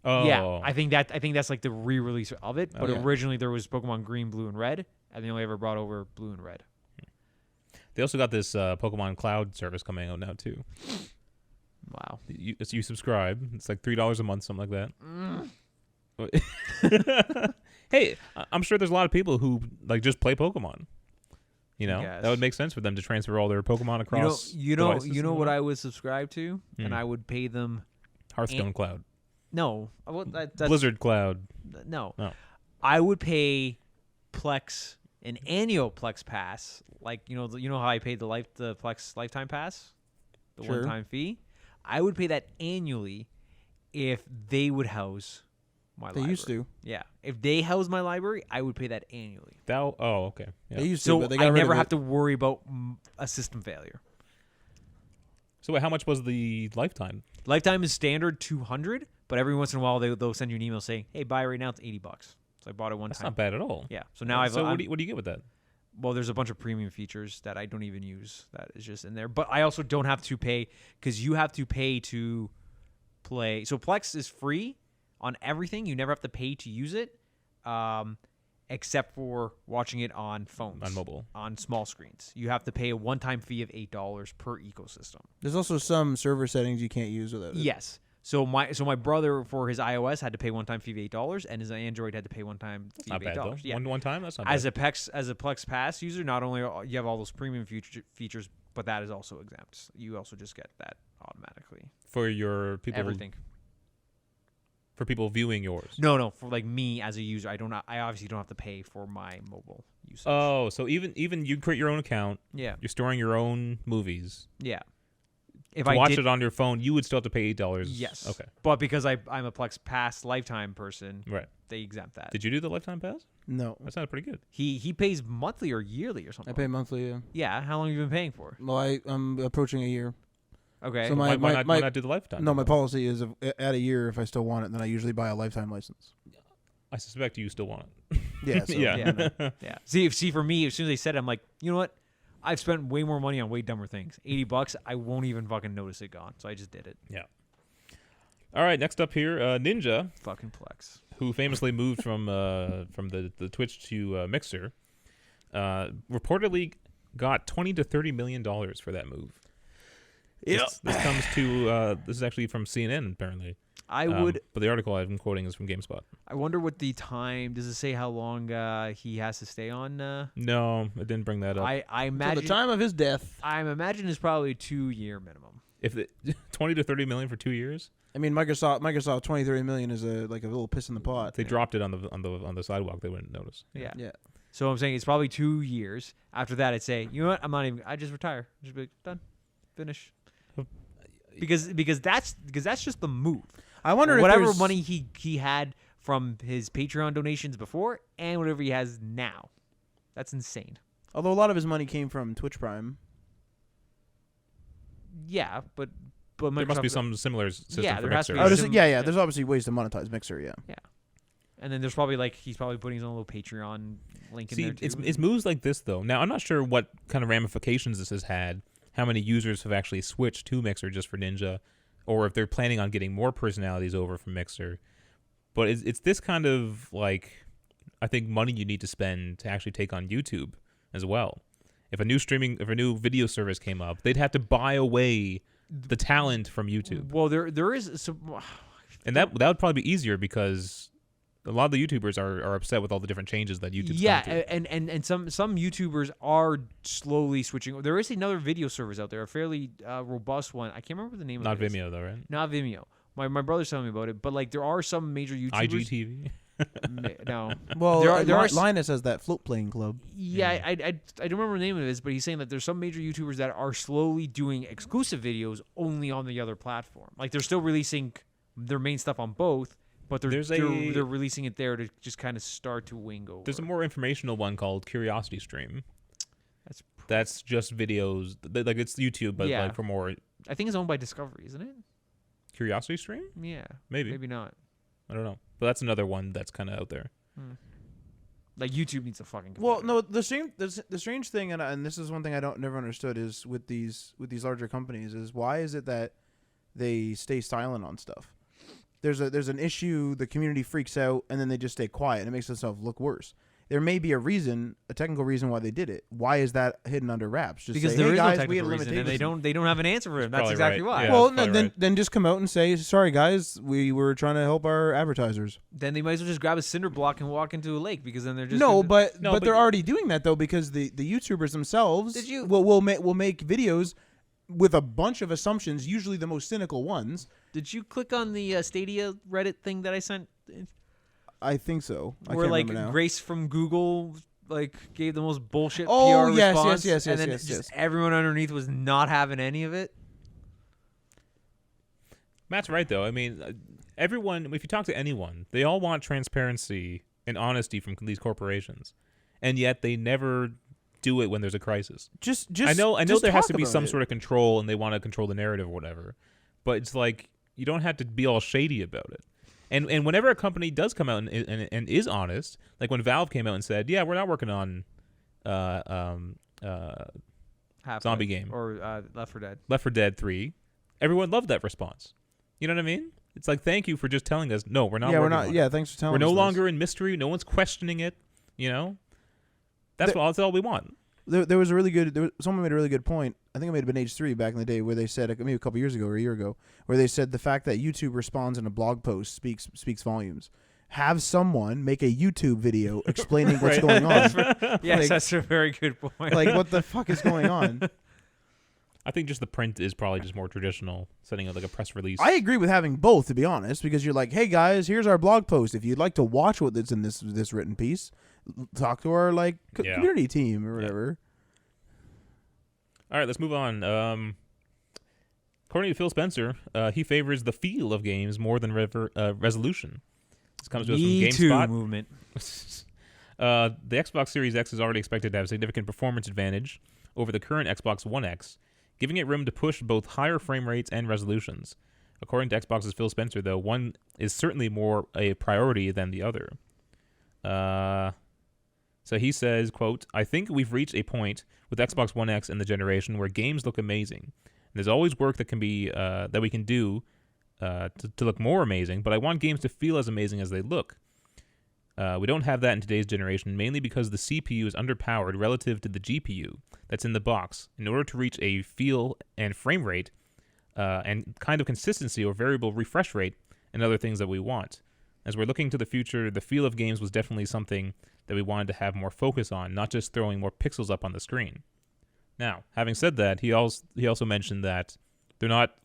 Oh. Yeah, I think that's the re-release of it. But Okay. originally there was Pokemon Green, Blue, and Red, and they only ever brought over Blue and Red. They also got this Pokemon Cloud service coming out now too. Wow. You subscribe. It's like $3 a month, something like that. Hey, I'm sure there's a lot of people who just play Pokemon. That would make sense for them to transfer all their Pokemon across. You know what I would subscribe to, and Mm. I would pay them. Hearthstone Cloud, No, that's Blizzard Cloud. No. No. I would pay Plex an annual Plex pass, you know how I paid the Plex lifetime pass, the Sure. one-time fee. I would pay that annually if they would house my library. They used to. Yeah, if they house my library, I would pay that annually. Oh, okay. Yeah. They used to, So but they got I rid never of have it. to worry about a system failure. So wait, how much was the lifetime? Lifetime is standard $200, but every once in a while they'll send you an email saying, "Hey, buy right now. It's $80." So I bought it one That's time. not bad at all. Yeah. So now So what do you get with that? Well, there's a bunch of premium features that I don't even use that is just in there. But I also don't have to pay because you have to pay to play. So Plex is free on everything. You never have to pay to use it, except for watching it on phones. On mobile. On small screens. You have to pay a one-time fee of $8 per ecosystem. There's also some server settings you can't use without it. Yes. So my brother for his iOS had to pay one-time fee of $8, and his Android had to pay one-time fee Not of bad though. $8. Yeah. One time. That's not As bad. a Plex Pass user, not only you have all those premium features, but that is also exempt. You also just get that automatically. For your people. Everything. For people viewing yours. No, for me as a user, I obviously don't have to pay for my mobile usage. Oh, so even you create your own account. Yeah. You're storing your own movies. Yeah. If To I watch did, it on your phone, you would still have to pay $8. yes. Okay. But because I'm a Plex Pass lifetime person, Right. they exempt that. Did you do the lifetime pass? No. That sounded pretty good. He pays monthly or yearly or I something. pay monthly, yeah. Yeah. How long have you been paying for? Well, I'm approaching a year. Okay. So why my not do the lifetime? no, my policy is at a year if I still want it, then I usually buy a lifetime license. I suspect you still want it. Yeah. So, Yeah. Yeah. See, for me, as soon as they said it, I'm like, you know what? I've spent way more money on way dumber things. $80, I won't even fucking notice it gone. So I just did it. Yeah. All right, next up here, Ninja, Fucking Plex. who famously moved from the Twitch to Mixer, reportedly got $20 to $30 million for that move. Yep. This comes to this is actually from CNN apparently. I would. but the article I'm quoting is from GameSpot. I wonder what the time. Does it say how long he has to stay on? No, it didn't bring that up. I Till imagine. the time of his death. I imagine it's probably 2-year minimum. If the 20 to 30 million for 2 years, I mean, Microsoft 20, 30 million is a little piss in the pot. if they dropped it on the sidewalk, they wouldn't notice. Yeah. Yeah. So I'm saying it's probably 2 years. After that, I'd say, you know what? I'm not even. I just retire. Just be like, done, finish. Because that's just the move. I wonder if Whatever there's- money he had from his Patreon donations before and whatever he has now, that's insane. Although a lot of his money came from Twitch Prime. Yeah, but There must be Microsoft- some similar system Yeah, for there has to Mixer. be Oh, some- yeah. There's obviously ways to monetize Mixer. Yeah. And then there's probably he's probably putting his own little Patreon link in See, there too. it's moves like this though. Now I'm not sure what kind of ramifications this has had. How many users have actually switched to Mixer just for Ninja, or if they're planning on getting more personalities over from Mixer. But it's this kind of I think money you need to spend to actually take on YouTube as well. If a new video service came up, they'd have to buy away the talent from YouTube, Well, there is some. and that would probably be easier because a lot of the YouTubers are upset with all the different changes that YouTube's Yeah, gone through. and some YouTubers are slowly switching. There is another video service out there, a fairly robust one. I can't remember the name Not of it. Vimeo though, right? Not Vimeo. My brother's telling me about it, but there are some major YouTubers. IGTV. No. Well, There are Linus has that float playing club. Yeah, I don't remember the name of this, but he's saying that there's some major YouTubers that are slowly doing exclusive videos only on the other platform. They're still releasing their main stuff on both, but they're releasing it there to just kind of start to wing over. There's a more informational one called Curiosity Stream. That's That's just videos, it's YouTube, but Yeah. for more I think it's owned by Discovery, isn't it? Curiosity Stream. Yeah, Maybe not. I don't know, but that's another one that's kind of out there. YouTube needs a fucking. Well, competitor. no, the strange thing, and this is one thing I never understood is with these larger companies is why is it that they stay silent on stuff? There's an issue, the community freaks out, and then they just stay quiet, and it makes themselves look worse. There may be a technical reason why they did it. Why is that hidden under wraps? Just because say, there hey is guys, no we had technical reason, and limitations. they don't have an answer for it. That's probably exactly right. why. Yeah. Well, that's probably then just come out and say, sorry guys, we were trying to help our advertisers. Then they might as well just grab a cinder block and walk into a lake because then they're just But but they're already doing that though because the YouTubers themselves Did you- will make videos with a bunch of assumptions, usually the most cynical ones. Did you click on the Stadia Reddit thing that I sent? I think so. I Where can't remember now. Grace from Google gave the most bullshit Oh, PR yes, response, yes, and then yes, just yes. everyone underneath was not having any of it. Matt's right though. I mean, everyone. If you talk to anyone, they all want transparency and honesty from these corporations, and yet they never do it when there's a crisis. Just I know just there has talk to be about some it. sort of control, and they want to control the narrative or whatever. But it's you don't have to be all shady about it. And whenever a company does come out and is honest, like when Valve came out and said, "Yeah, we're not working on Half-Life zombie game or Left 4 Dead. Left 4 Dead 3," everyone loved that response. You know what I mean? It's thank you for just telling us, no, we're not. Yeah, we're working not. on Yeah, it. thanks for telling We're us. no this. longer in mystery. No one's questioning it. You know, that's all we want. There was a really good. Someone made a really good point. I think it may have been H3 back in the day, where they said maybe a couple years ago or a year ago, where they said the fact that YouTube responds in a blog post speaks volumes. Have someone make a YouTube video explaining what's going on. Yes, that's a very good point. What the fuck is going on? I think just the print is probably just more traditional, setting up a press release. I agree with having both, to be honest, because you're like, hey guys, here's our blog post. If you'd like to watch what's in this written piece, talk to our community team or whatever. All right, let's move on. According to Phil Spencer, he favors the feel of games more than resolution. This comes to us from Me Too GameSpot. movement. The Xbox Series X is already expected to have a significant performance advantage over the current Xbox One X, giving it room to push both higher frame rates and resolutions. According to Xbox's Phil Spencer, though, one is certainly more a priority than the other. So he says, quote, "I think we've reached a point with Xbox One X and the generation where games look amazing. There's always work that can be that we can do to look more amazing, but I want games to feel as amazing as they look. We don't have that in today's generation, mainly because the CPU is underpowered relative to the GPU that's in the box. In order to reach a feel and frame rate and kind of consistency or variable refresh rate and other things that we want. As we're looking to the future, the feel of games was definitely something that we wanted to have more focus on, not just throwing more pixels up on the screen." Now, having said that, he also mentioned that they're not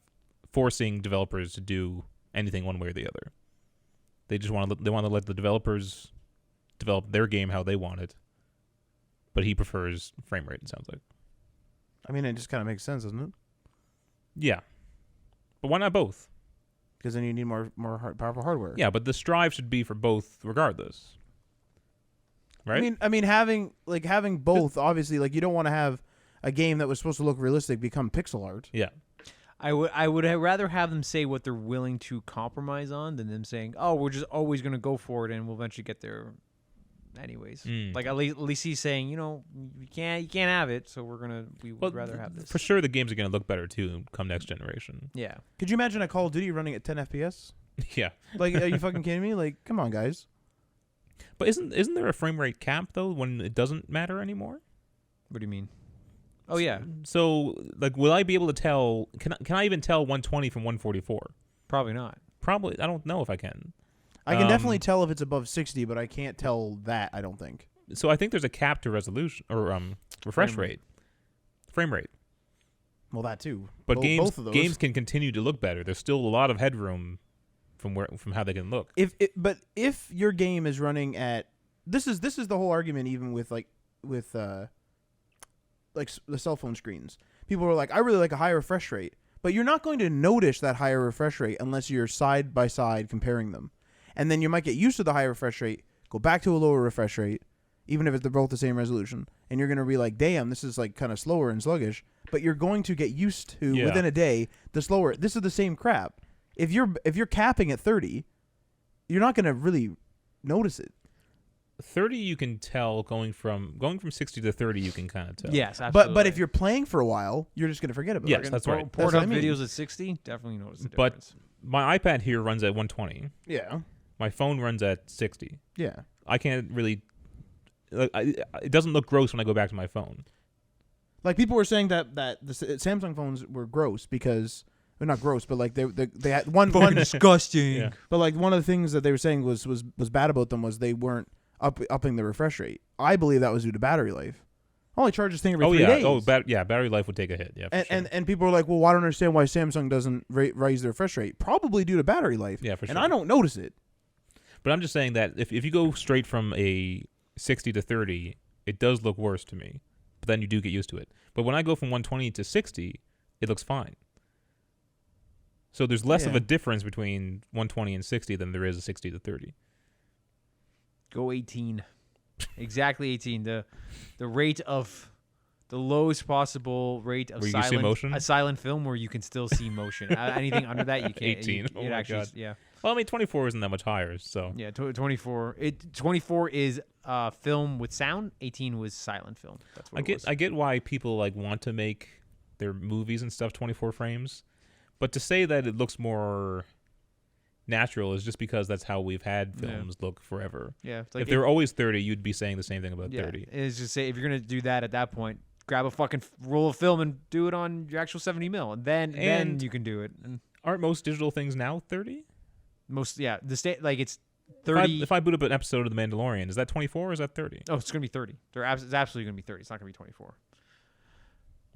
forcing developers to do anything one way or the other. They just want to let the developers develop their game how they want it. But he prefers frame rate, it sounds like. I mean, it just kind of makes sense, doesn't it? Yeah. But why not both? Because then you need more powerful hardware. Yeah, but the strive should be for both regardless. Right? I mean, having both, obviously, like you don't want to have a game that was supposed to look realistic become pixel art. Yeah. I would rather have them say what they're willing to compromise on than them saying, "Oh, we're just always going to go for it and we'll eventually get there anyways." Like at least he's saying, you can't have it, so we would rather have this. For sure the games are going to look better too come next generation. Yeah. Could you imagine a Call of Duty running at 10 FPS? Yeah. Like, are you fucking kidding me? Like, come on, guys. But isn't there a frame rate cap though when it doesn't matter anymore? What do you mean? Oh yeah. So like, will I be able to tell? Can I even tell 120 from 144? Probably not. Probably. I don't know if I can. I can definitely tell if it's above 60, but I can't tell that, I don't think. So I think there's a cap to resolution or refresh rate, frame rate. Well, that too. But both of those. games can continue to look better. There's still a lot of headroom from how they can look. But if your game is running at this is the whole argument, even with the cell phone screens. People are like, I really like a higher refresh rate, but you're not going to notice that higher refresh rate unless you're side by side comparing them. And then you might get used to the higher refresh rate, go back to a lower refresh rate, even if they're both the same resolution, and you're going to be like, damn, this is like kind of slower and sluggish, but you're going to get used to within a day the slower. This is the same crap. If you're capping at 30, you're not going to really notice it. 30 you can tell going from 60 to 30 you can kind of tell. Yes, absolutely. But if you're playing for a while, you're just going to forget about it. Yes, that's right. Port That's what up I mean. videos at 60, definitely notice the But difference. my iPad here runs at 120. Yeah. My phone runs at 60. Yeah. I can't really it doesn't look gross when I go back to my phone. Like people were saying that the Samsung phones were gross because they're not gross, but like they had one disgusting. Yeah. But like one of the things that they were saying was bad about them was they weren't upping the refresh rate. I believe that was due to battery life. I only charge this thing every 3 days. Battery life would take a hit. Yeah, for sure. And people are like, well, I don't understand why Samsung doesn't raise their refresh rate. Probably due to battery life. Yeah, for sure. And I don't notice it. But I'm just saying that if you go straight from a 60 to 30, it does look worse to me. But then you do get used to it. But when I go from 120 to 60, it looks fine. So there's less of a difference between 120 and 60 than there is a 60 to 30. Go 18. Exactly 18. The rate of the lowest possible rate of where you can see motion? A silent film where you can still see motion. Anything under that you can't. 18. Oh my God. Yeah. Well, I mean 24 isn't that much higher, so. Yeah, 24. 24 is film with sound. 18 was silent film. That's what I get why people like want to make their movies and stuff 24 frames, but to say that it looks more natural is just because that's how we've had films look forever. Yeah, it's like if they're always 30, you'd be saying the same thing about 30. It's just say if you're gonna do that at that point, grab a fucking roll of film and do it on your actual 70 mil, and then you can do it. And aren't most digital things now 30? The state like it's 30. If I boot up an episode of The Mandalorian, is that 24 or is that 30? Oh, it's gonna be 30. It's absolutely gonna be 30. It's not gonna be 24.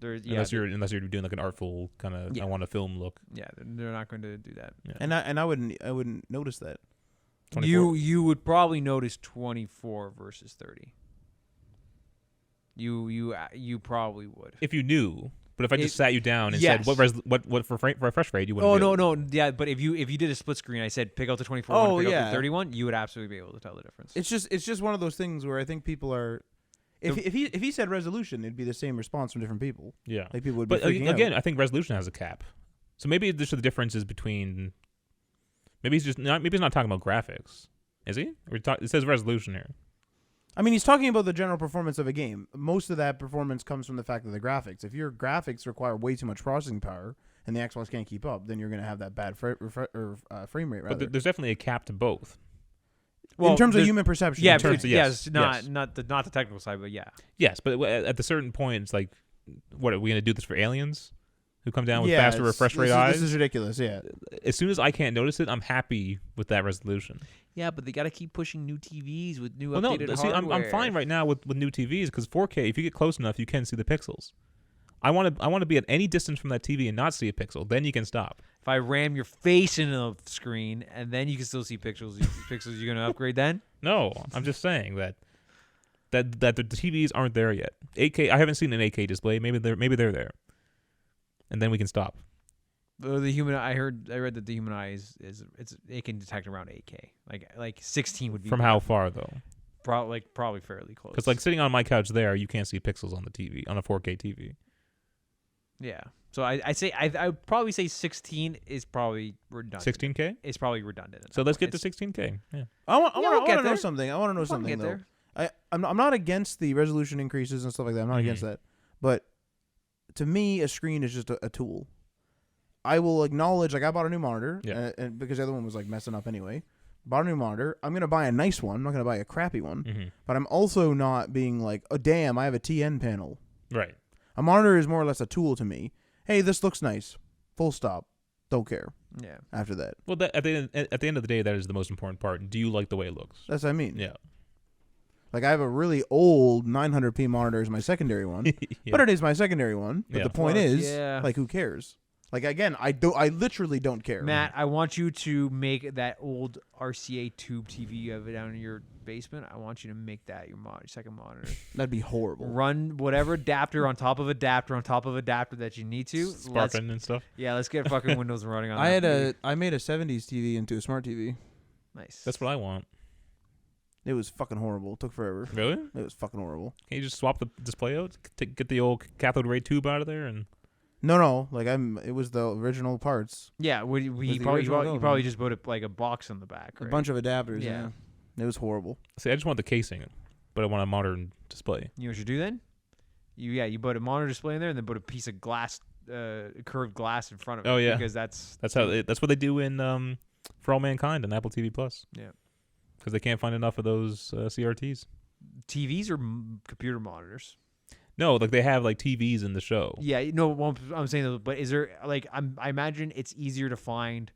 Unless you're doing like an artful kind of I want a film look. Yeah, they're not going to do that. Yeah. And I wouldn't notice that. 24. You would probably notice 24 versus 30. You probably would. If you knew, but if I just sat you down and said what for refresh rate, you wouldn't. Oh no, yeah. But if you did a split screen, I said pick out the 24 one, pick out the 31, you would absolutely be able to tell the difference. It's just one of those things where I think people are. If he said resolution, it'd be the same response from different people. Yeah, like people would be. But freaking again, out. I think resolution has a cap. So maybe the difference is between. Maybe he's not talking about graphics, is he? It says resolution here. I mean, he's talking about the general performance of a game. Most of that performance comes from the fact of the graphics. If your graphics require way too much processing power and the Xbox can't keep up, then you're going to have that bad frame rate. Rather. But there's definitely a cap to both. Well, in terms of human perception. Yeah, in terms but of, yes, yes. not the technical side, but yeah. Yes, but at the certain point, it's like, what are we gonna do this for aliens who come down with faster refresh rate eyes? This is ridiculous. Yeah. As soon as I can't notice it, I'm happy with that resolution. Yeah, but they got to keep pushing new TVs with new Well, updated no, see, hardware. I'm fine right now with new TVs because 4K. If you get close enough, you can see the pixels. I want to be at any distance from that TV and not see a pixel. Then you can stop. If I ram your face into the screen and then you can still see pixels, you're gonna upgrade then? No, I'm just saying that the TVs aren't there yet. 8K. I haven't seen an 8K display. Maybe they're there, and then we can stop. The human I read that the human eye it can detect around 8K. Like 16 would be From how far though? probably fairly close. Because like sitting on my couch there, you can't see pixels on the TV on a 4K TV. Yeah. So I would probably say 16 is probably redundant. 16K. It's probably redundant. So let's get to 16K. Yeah. I want we'll to get know there. something. I want to know We'll something get though. there. I'm not against the resolution increases and stuff like that. I'm not against that. But to me, a screen is just a tool. I will acknowledge, like, I bought a new monitor, and because the other one was like messing up anyway. Bought a new monitor. I'm gonna buy a nice one. I'm not gonna buy a crappy one. Mm-hmm. But I'm also not being like, oh damn, I have a TN panel. Right. A monitor is more or less a tool to me. Hey, this looks nice. Full stop. Don't care. Yeah. After that, Well, at the end of the day, that is the most important part. Do you like the way it looks? that's what I mean. Yeah. Like, I have a really old 900p monitor as my secondary one, Yeah. but it is my secondary one. But Yeah. the point Fuck, is, yeah. like, who cares? Like, again, I literally don't care. Matt, I want you to make that old RCA tube TV you have down in your basement. I want you to make that your second monitor. That'd be horrible. Run whatever adapter on top of adapter on top of adapter that you need to. Sparking and stuff. Yeah, let's get fucking Windows running on I that. made a 70s TV into a smart TV. Nice. That's what I want. It was fucking horrible. It took forever. Really? It was fucking horrible. Can you just swap the display out? Get the old cathode ray tube out of there and. No. Like, it was the original parts. Yeah, With you the probably original just put like a box on the back. A Right? bunch of adapters. Yeah. Yeah. It was horrible. See, I just want the casing, but I want a modern display. You know what you do then? You put a monitor display in there and then put a piece of glass, curved glass in front of it. Oh, yeah. Because that's That's what they do in For All Mankind on Apple TV Plus. Yeah. Because they can't find enough of those CRTs. TVs or computer monitors. No, like they have like TVs in the show. Yeah, no, well, I'm saying that, but is there like I imagine it's easier to find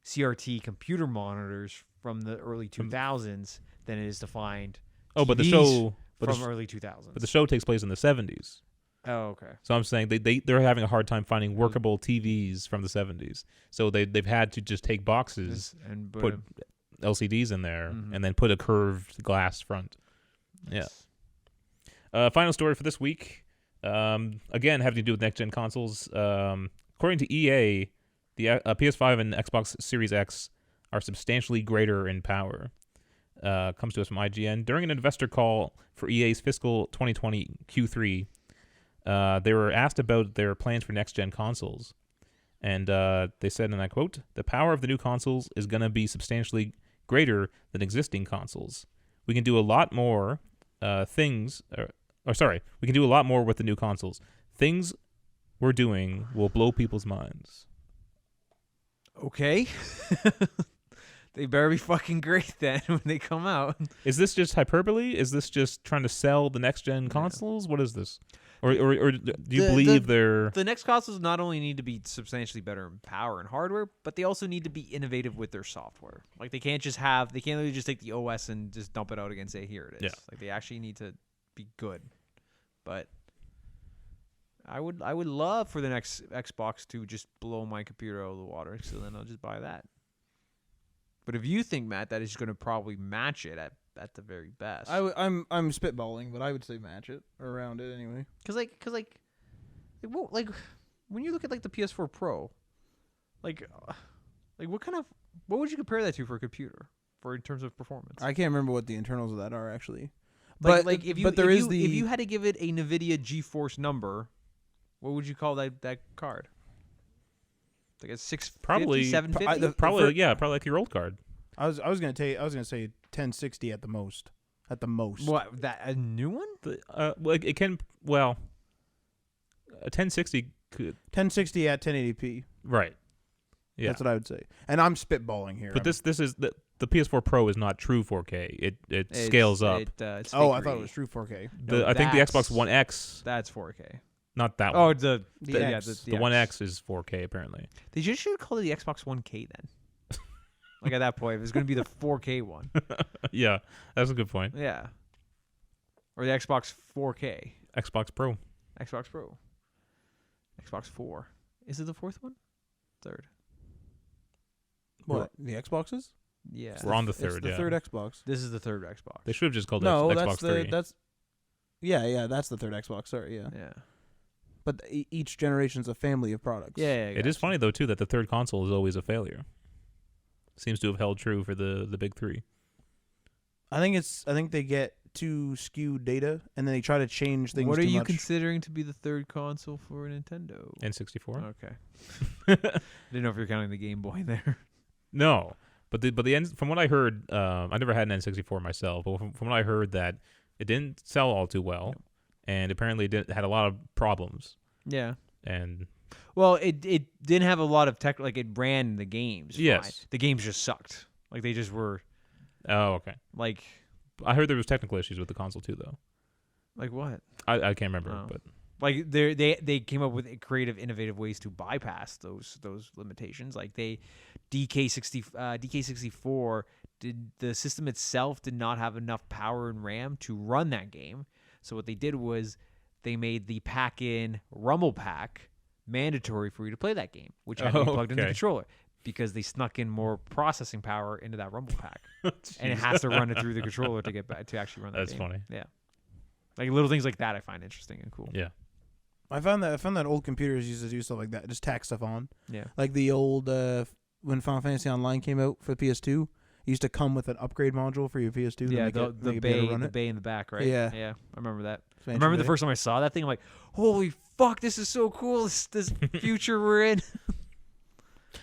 CRT computer monitors from the early 2000s than it is to find But the TVs show from early 2000s. But the show takes place in the 70s. Oh, okay. So I'm saying they're having a hard time finding workable TVs from the 70s. So they've had to just take boxes, And put LCDs in there, Mhm. and then put a curved glass front. Yeah. Final story for this week. Again, having to do with next-gen consoles. According to EA, the PS5 and Xbox Series X are substantially greater in power. Comes to us from IGN. During an investor call for EA's fiscal 2020 Q3, they were asked about their plans for next-gen consoles. And they said, and I quote, "The power of the new consoles is going to be substantially greater than existing consoles. We can do a lot more we can do a lot more with the new consoles. Things we're doing will blow people's minds." Okay. They better be fucking great then when they come out. Is this just hyperbole? Is this just trying to sell the next-gen consoles? What is this? Or do you believe they're... The next consoles not only need to be substantially better in power and hardware, but they also need to be innovative with their software. Like they can't literally just take the OS and just dump it out again and say, here it is. Yeah. Like they actually need to be good. But I would love for the next Xbox to just blow my computer out of the water, so then I'll just buy that. But if you think, Matt, that is going to probably match it at the very best. I'm spitballing, but I would say match it or around it anyway. Cause when you look at like the PS4 Pro, like what would you compare that to for a computer in terms of performance? I can't remember what the internals of that are actually. If you the had to give it a NVIDIA GeForce number, what would you call that card? Like a 650, Probably 750? probably like your old card. I was gonna say 1060 at the most. at the most. What, that a new one? Well, it can. Well, a 1060 could. 1060 at 1080p. Right. Yeah. That's what I would say. And I'm spitballing here. But this is the PS4 Pro is not true 4K. It scales up. It's I thought fakery. it was true 4K. No, I think the that's- Xbox One X, That's 4K. not that Oh, one. the X. The One X is 4K apparently. They just should call it the Xbox 1K then. Like at that point, if it's going to be the 4K one. Yeah, that's a good point. Yeah. Or the Xbox 4K. Xbox Pro. Xbox Pro. Xbox 4. Is it the fourth one? Third. What? The Xboxes? Yeah. We're on the It's third. the Yeah. third Xbox. This is the third Xbox. They should have just called it No, Xbox 3. Yeah, that's the third Xbox. Sorry, yeah. Yeah. But each generation's a family of products. Yeah. It is funny though too that the third console is always a failure. Seems to have held true for the big three. I think they get too skewed data and then they try to change things What are too you much. considering to be the third console for Nintendo? N64. Okay. Didn't know if you're counting the Game Boy there. No, but the end, from what I heard, I never had an N64 myself, but from what I heard, that it didn't sell all too well, and apparently had a lot of problems. Yeah. And Well, it didn't have a lot of tech. Like, it ran the games. Yes. Fine. The games just sucked. Like, they just were oh, okay. like I heard there was technical issues with the console too, though. what? I can't remember, Oh. but Like they came up with creative, innovative ways to bypass those limitations. Like DK64 did the system itself did not have enough power and RAM to run that game. So what they did was they made the pack-in Rumble Pack mandatory for you to play that game, which had to be plugged into the Okay. controller because they snuck in more processing power into that Rumble Pack, and it has to run it through the controller to get back to actually run that That's game. funny. Yeah, like little things like that I find interesting and cool. Yeah. I found that old computers used to do stuff like that, just tack stuff on. Yeah. Like the old when Final Fantasy Online came out for the PS2, it used to come with an upgrade module for your PS2. Yeah, to the make it be able to bay, run the it. bay in the back, right? Yeah. yeah, I remember that. I Expansion remember the bay. first time I saw that thing, I'm like, holy fuck, this is so cool. This future we're in.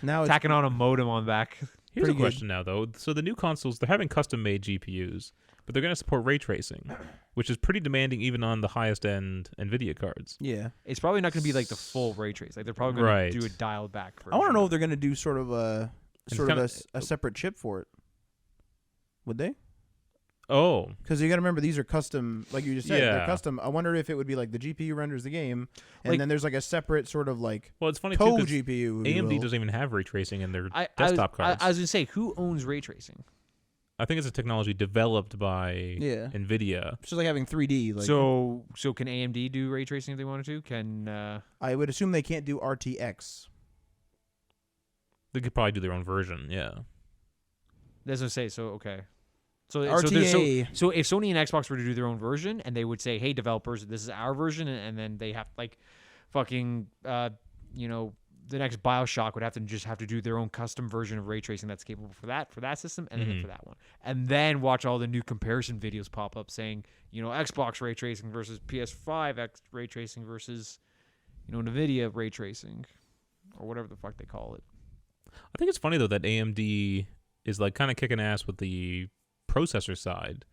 Now it's Tacking on a modem on the back. Here's a Pretty good. question now, though. So the new consoles, they're having custom-made GPUs, but they're going to support ray tracing, which is pretty demanding even on the highest-end NVIDIA cards. yeah. It's probably not going to be like the full ray trace. Like they're probably going Right. to do a dialed back version. I want to know if they're going to do sort of a It's sort of kinda- a separate chip for it. Would they? Oh, Because you got to remember these are custom, like you just said. They're Yeah. custom. I wonder if it would be like the GPU renders the game, and Like- then there's like a separate sort of like well, it's funny, too, co 'cause GPU. if you AMD will. doesn't even have ray tracing in their I desktop was, cards. I was going to say, who owns ray tracing? I think it's a technology developed by Yeah. NVIDIA. It's just like having 3D. Like So can AMD do ray tracing if they wanted to? Can I would assume they can't do RTX. They could probably do their own version, yeah. that's what I say. So okay. So RTA. So if Sony and Xbox were to do their own version, and they would say, "Hey, developers, this is our version," and then they have like, fucking, the next BioShock would have to do their own custom version of ray tracing that's capable for that system, and then for that one, and then watch all the new comparison videos pop up saying, Xbox ray tracing versus PS5 ray tracing versus, NVIDIA ray tracing, or whatever the fuck they call it. I think it's funny, though, that AMD is like kind of kicking ass with the processor side,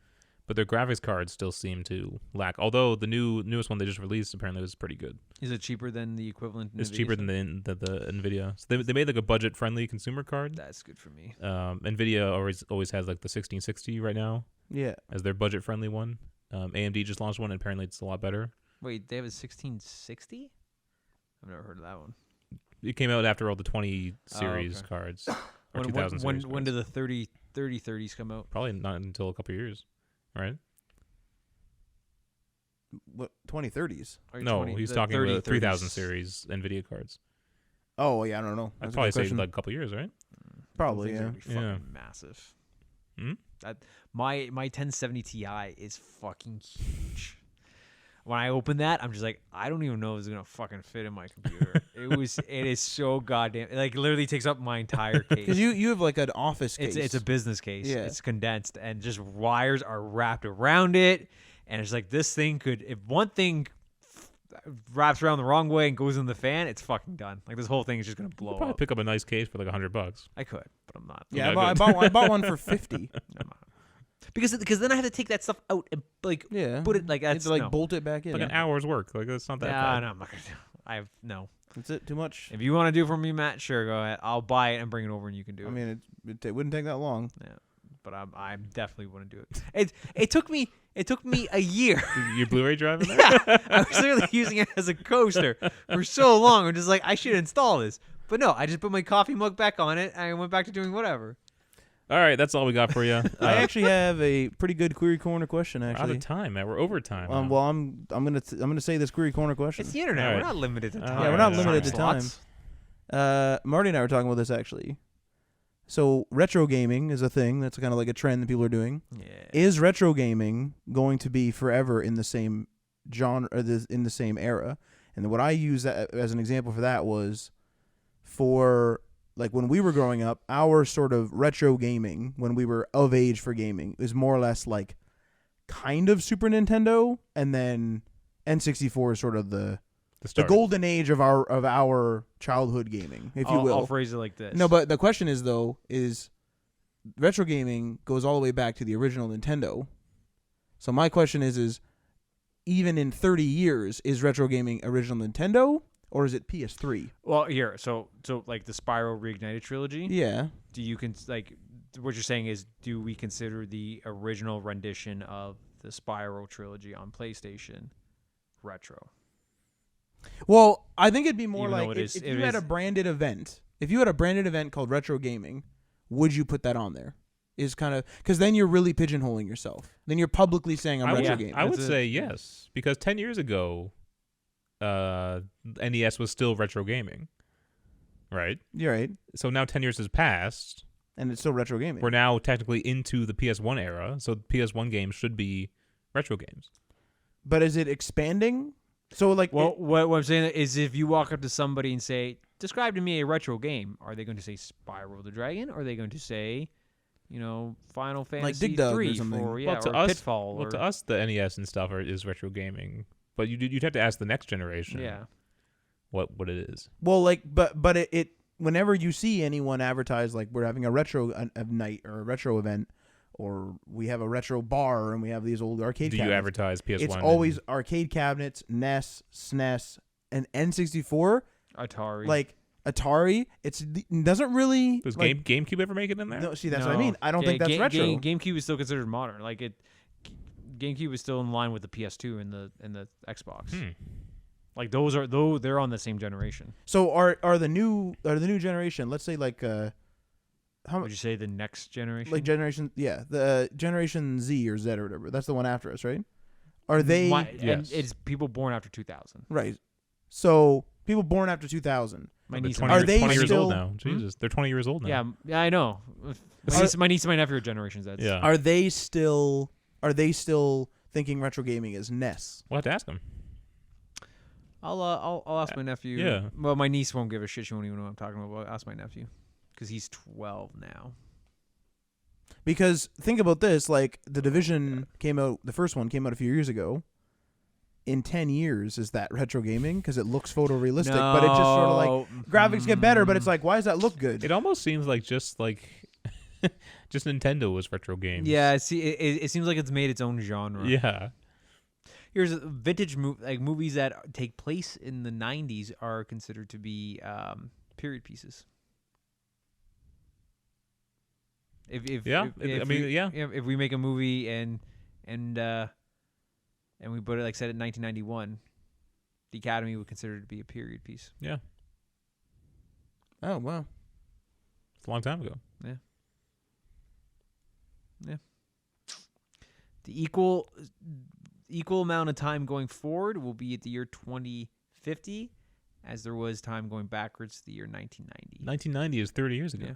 but their graphics cards still seem to lack. Although the newest one they just released apparently was pretty good. Is it cheaper than the equivalent? It's NVIDIA cheaper stuff? than the NVIDIA. So they made like a budget-friendly consumer card. That's good for me. NVIDIA always has like the 1660 right now Yeah. as their budget-friendly one. AMD just launched one, and apparently it's a lot better. Wait, they have a 1660? I've never heard of that one. It came out after all the 20 series okay. cards or When 2000 series when cards. do the 3030s come out? Probably not until a couple years, right? What 2030s? Or No, 20 he's the talking about 3030s. 3000 series NVIDIA cards. Oh yeah, I don't know. I'd That's a probably good say question. like a couple years, right? Probably, Those things are gonna be Yeah. fucking massive. Hmm? My 1070 Ti is fucking huge. When I open that, I'm just like, I don't even know if it's gonna fucking fit in my computer. It is so goddamn, it like literally takes up my entire case. Because you have like an office case. It's a business case. Yeah. It's condensed and just wires are wrapped around it. And it's like this thing could, if one thing wraps around the wrong way and goes in the fan, it's fucking done. Like this whole thing is just gonna blow Probably up. pick up a nice case for like $100. I could, but I'm not. yeah, Yeah, I bought one for 50. I'm not. Because then I have to take that stuff out and like Yeah. put it like You have that's to like no. bolt it back in. Like an hour's work. Like that's not that Nah, bad. no, I'm not gonna do. No. That's it. Too much. If you want to do it for me, Matt, sure, go ahead. I'll buy it and bring it over, and you can do it. I mean, it wouldn't take that long. Yeah, but I definitely want to do it. It took me a year. Your Blu-ray drive in there? Yeah, I was literally using it as a coaster for so long. I'm just like, I should install this, but no, I just put my coffee mug back on it, and I went back to doing whatever. All right, that's all we got for you. I actually have a pretty good query corner question. We're out Actually, of time, man. We're over time. now. well, I'm gonna say this query corner question. It's the internet. All We're right. not limited to time. Yeah, we're not limited to Slots. Marty and I were talking about this actually. So retro gaming is a thing that's kind of like a trend that people are doing. Yeah. Is retro gaming going to be forever in the same genre, or in the same era? And what I use as an example for that was for like when we were growing up, our sort of retro gaming when we were of age for gaming is more or less like kind of Super Nintendo, and then N64 is sort of the start. golden age of our childhood gaming, if you will. I'll phrase it like this. No, but the question is though, is retro gaming goes all the way back to the original Nintendo. So my question is even in 30 years, is retro gaming original Nintendo or is it PS3? Well, here, so like the Spyro Reignited trilogy. Yeah. Do you like what you're saying is, do we consider the original rendition of the Spyro trilogy on PlayStation retro? Well, I think it'd be more Even though like it is- if it you had a is- branded event. If you had a branded event called retro gaming, would you put that on there? Is kind of because then you're really pigeonholing yourself. Then you're publicly saying I'm I would, retro yeah, gaming. I would That's say it. yes, because 10 years ago, NES was still retro gaming, right? You're right, So now 10 years has passed. and it's still retro gaming. We're now technically into the PS1 era, so PS1 games should be retro games. But is it expanding? So like, Well, what I'm saying is, if you walk up to somebody and say, "Describe to me a retro game," are they going to say Spyro the Dragon? Or are they going to say, Final Fantasy Dig Dug or 3 something? or Well, to or us- Pitfall? Well, or, to us, the NES and stuff is retro gaming, but you'd have to ask the next generation yeah. what it is. well, like, but it whenever you see anyone advertise like we're having a retro night or a retro event, or we have a retro bar and we have these old arcade Do cabinets, you advertise PS1? it's always arcade cabinets, NES, SNES, and N64. Atari. Like Atari, it doesn't really. Does like, GameCube ever make it in there? No, see, that's what I mean. I don't think that's retro. GameCube is still considered modern. Like GameCube is still in line with the PS2 and the Xbox. Like they're on the same generation. So are the new generation? Let's say like how Would much? you say the next generation? Like generation, yeah, the generation Z or Z or whatever. That's the one after us, right? Are they Yes. And it's people born after 2000. right? So people born after 2000. My They're niece, 20 Are years, they 20 years still- old now? Jesus, they're 20 years old now. yeah, I know. My niece and my nephew are generations. That's Yeah. Are they still thinking retro gaming is NES? We'll have to ask them. I'll ask my nephew. yeah. Well, my niece won't give a shit. She won't even know what I'm talking about. But I'll ask my nephew because he's 12 now. Because think about this, like the Division came out, the first one came out a few years ago. In 10 years, is that retro gaming? Because it looks photorealistic, but it just sort of like graphics get better, but it's like, why does that look good? It almost seems like just Nintendo was retro games. Yeah, see, it seems like it's made its own genre. Yeah. Here's vintage movies that take place in the 90s are considered to be period pieces. If we make a movie and we put it set in 1991, the Academy would consider it to be a period piece. Yeah. Oh wow. It's a long time ago. The equal amount of time going forward will be at the year 2050, as there was time going backwards to the year 1990. 1990 is 30 years ago. Yeah.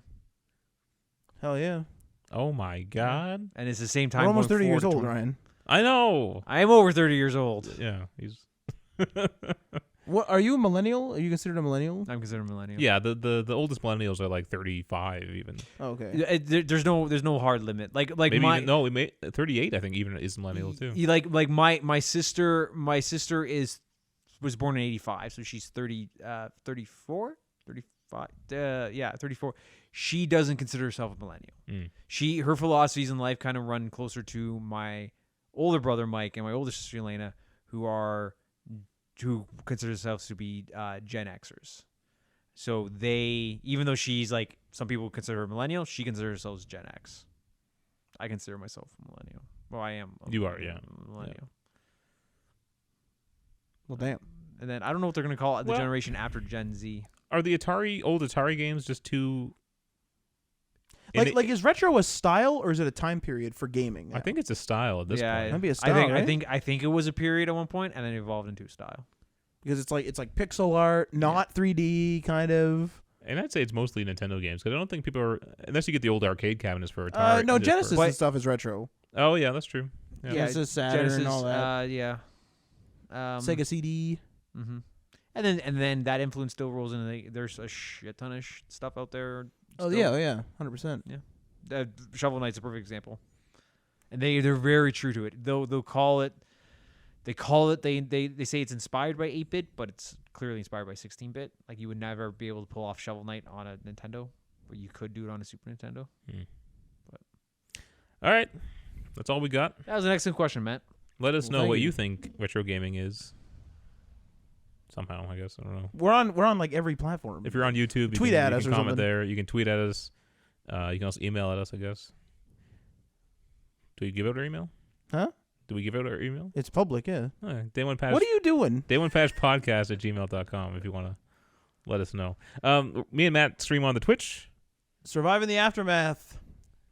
Hell yeah. Oh my God. And it's the same time. We're almost going 30 years forward old, to Ryan. I know. I am over 30 years old. Yeah. He's. What are you a millennial? Are you considered a millennial? I'm considered a millennial. Yeah. The oldest millennials are like 35 even. Oh, okay. There's no hard limit. Like Maybe my even, no, we made 38. I think even is millennial too. like my sister was born in 85, so she's 34, 34. She doesn't consider herself a millennial. Mm. Her philosophies in life kind of run closer to my older brother Mike and my older sister Elena, who consider themselves to be Gen Xers. So even though she's like, some people consider her millennial, she considers herself Gen X. I consider myself a millennial. Well, I am. You are, yeah. Millennial. Yeah. Well, damn. And then I don't know what they're going to call it, the generation after Gen Z. Are the old Atari games just too... Like is retro a style or is it a time period for gaming now? I think it's a style at this point. That'd be a style, I think it was a period at one point and then it evolved into a style. Because it's like pixel art, not 3D kind of. And I'd say it's mostly Nintendo games because I don't think people are, unless you get the old arcade cabinets for Atari. No, Genesis and stuff is retro. Oh yeah, that's true. Yeah. Genesis, Saturn, all that. Sega CD. Mm-hmm. And then that influence still rolls into there's a shit ton of stuff out there. Oh yeah, 100%. Yeah, Shovel Knight's a perfect example, and they're very true to it. They'll call it. They say it's inspired by 8-bit, but it's clearly inspired by 16-bit. Like you would never be able to pull off Shovel Knight on a Nintendo, but you could do it on a Super Nintendo. But all right, that's all we got. That was an excellent question, Matt. Let us know what you think retro gaming is. Somehow, I guess. I don't know. We're on like every platform. If you're on YouTube, tweet at us you or can comment something. there. You can tweet at us. You can also email at us, I guess. Do we give out our email? Huh? Do we give out our email? It's public, yeah. Day One Patch. What are you doing? Day1patchpodcast@gmail.com if you want to let us know. Me and Matt stream on the Twitch. Surviving the Aftermath.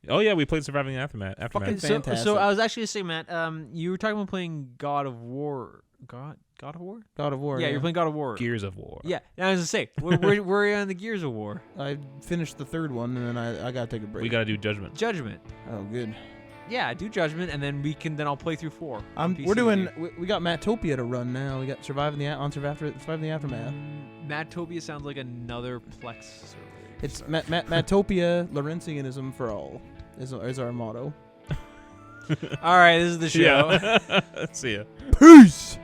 Oh yeah, we played Surviving the Aftermath. Fucking fantastic. So I was actually going to say, Matt, you were talking about playing God of War. God of War? God of War. Yeah, you're playing God of War. Gears of War. Yeah, and I was going to say, where are you on the Gears of War? I finished the third one, and then I got to take a break. We got to do Judgment. Judgment. Oh, good. Yeah, do Judgment, and then I'll play through 4. We're doing. We got Mattopia to run now. We got Surviving the Aftermath. Mattopia sounds like another Plex server. It's Mattopia, Laurentianism for all is our motto. All right, this is the show. Yeah. See ya. Peace.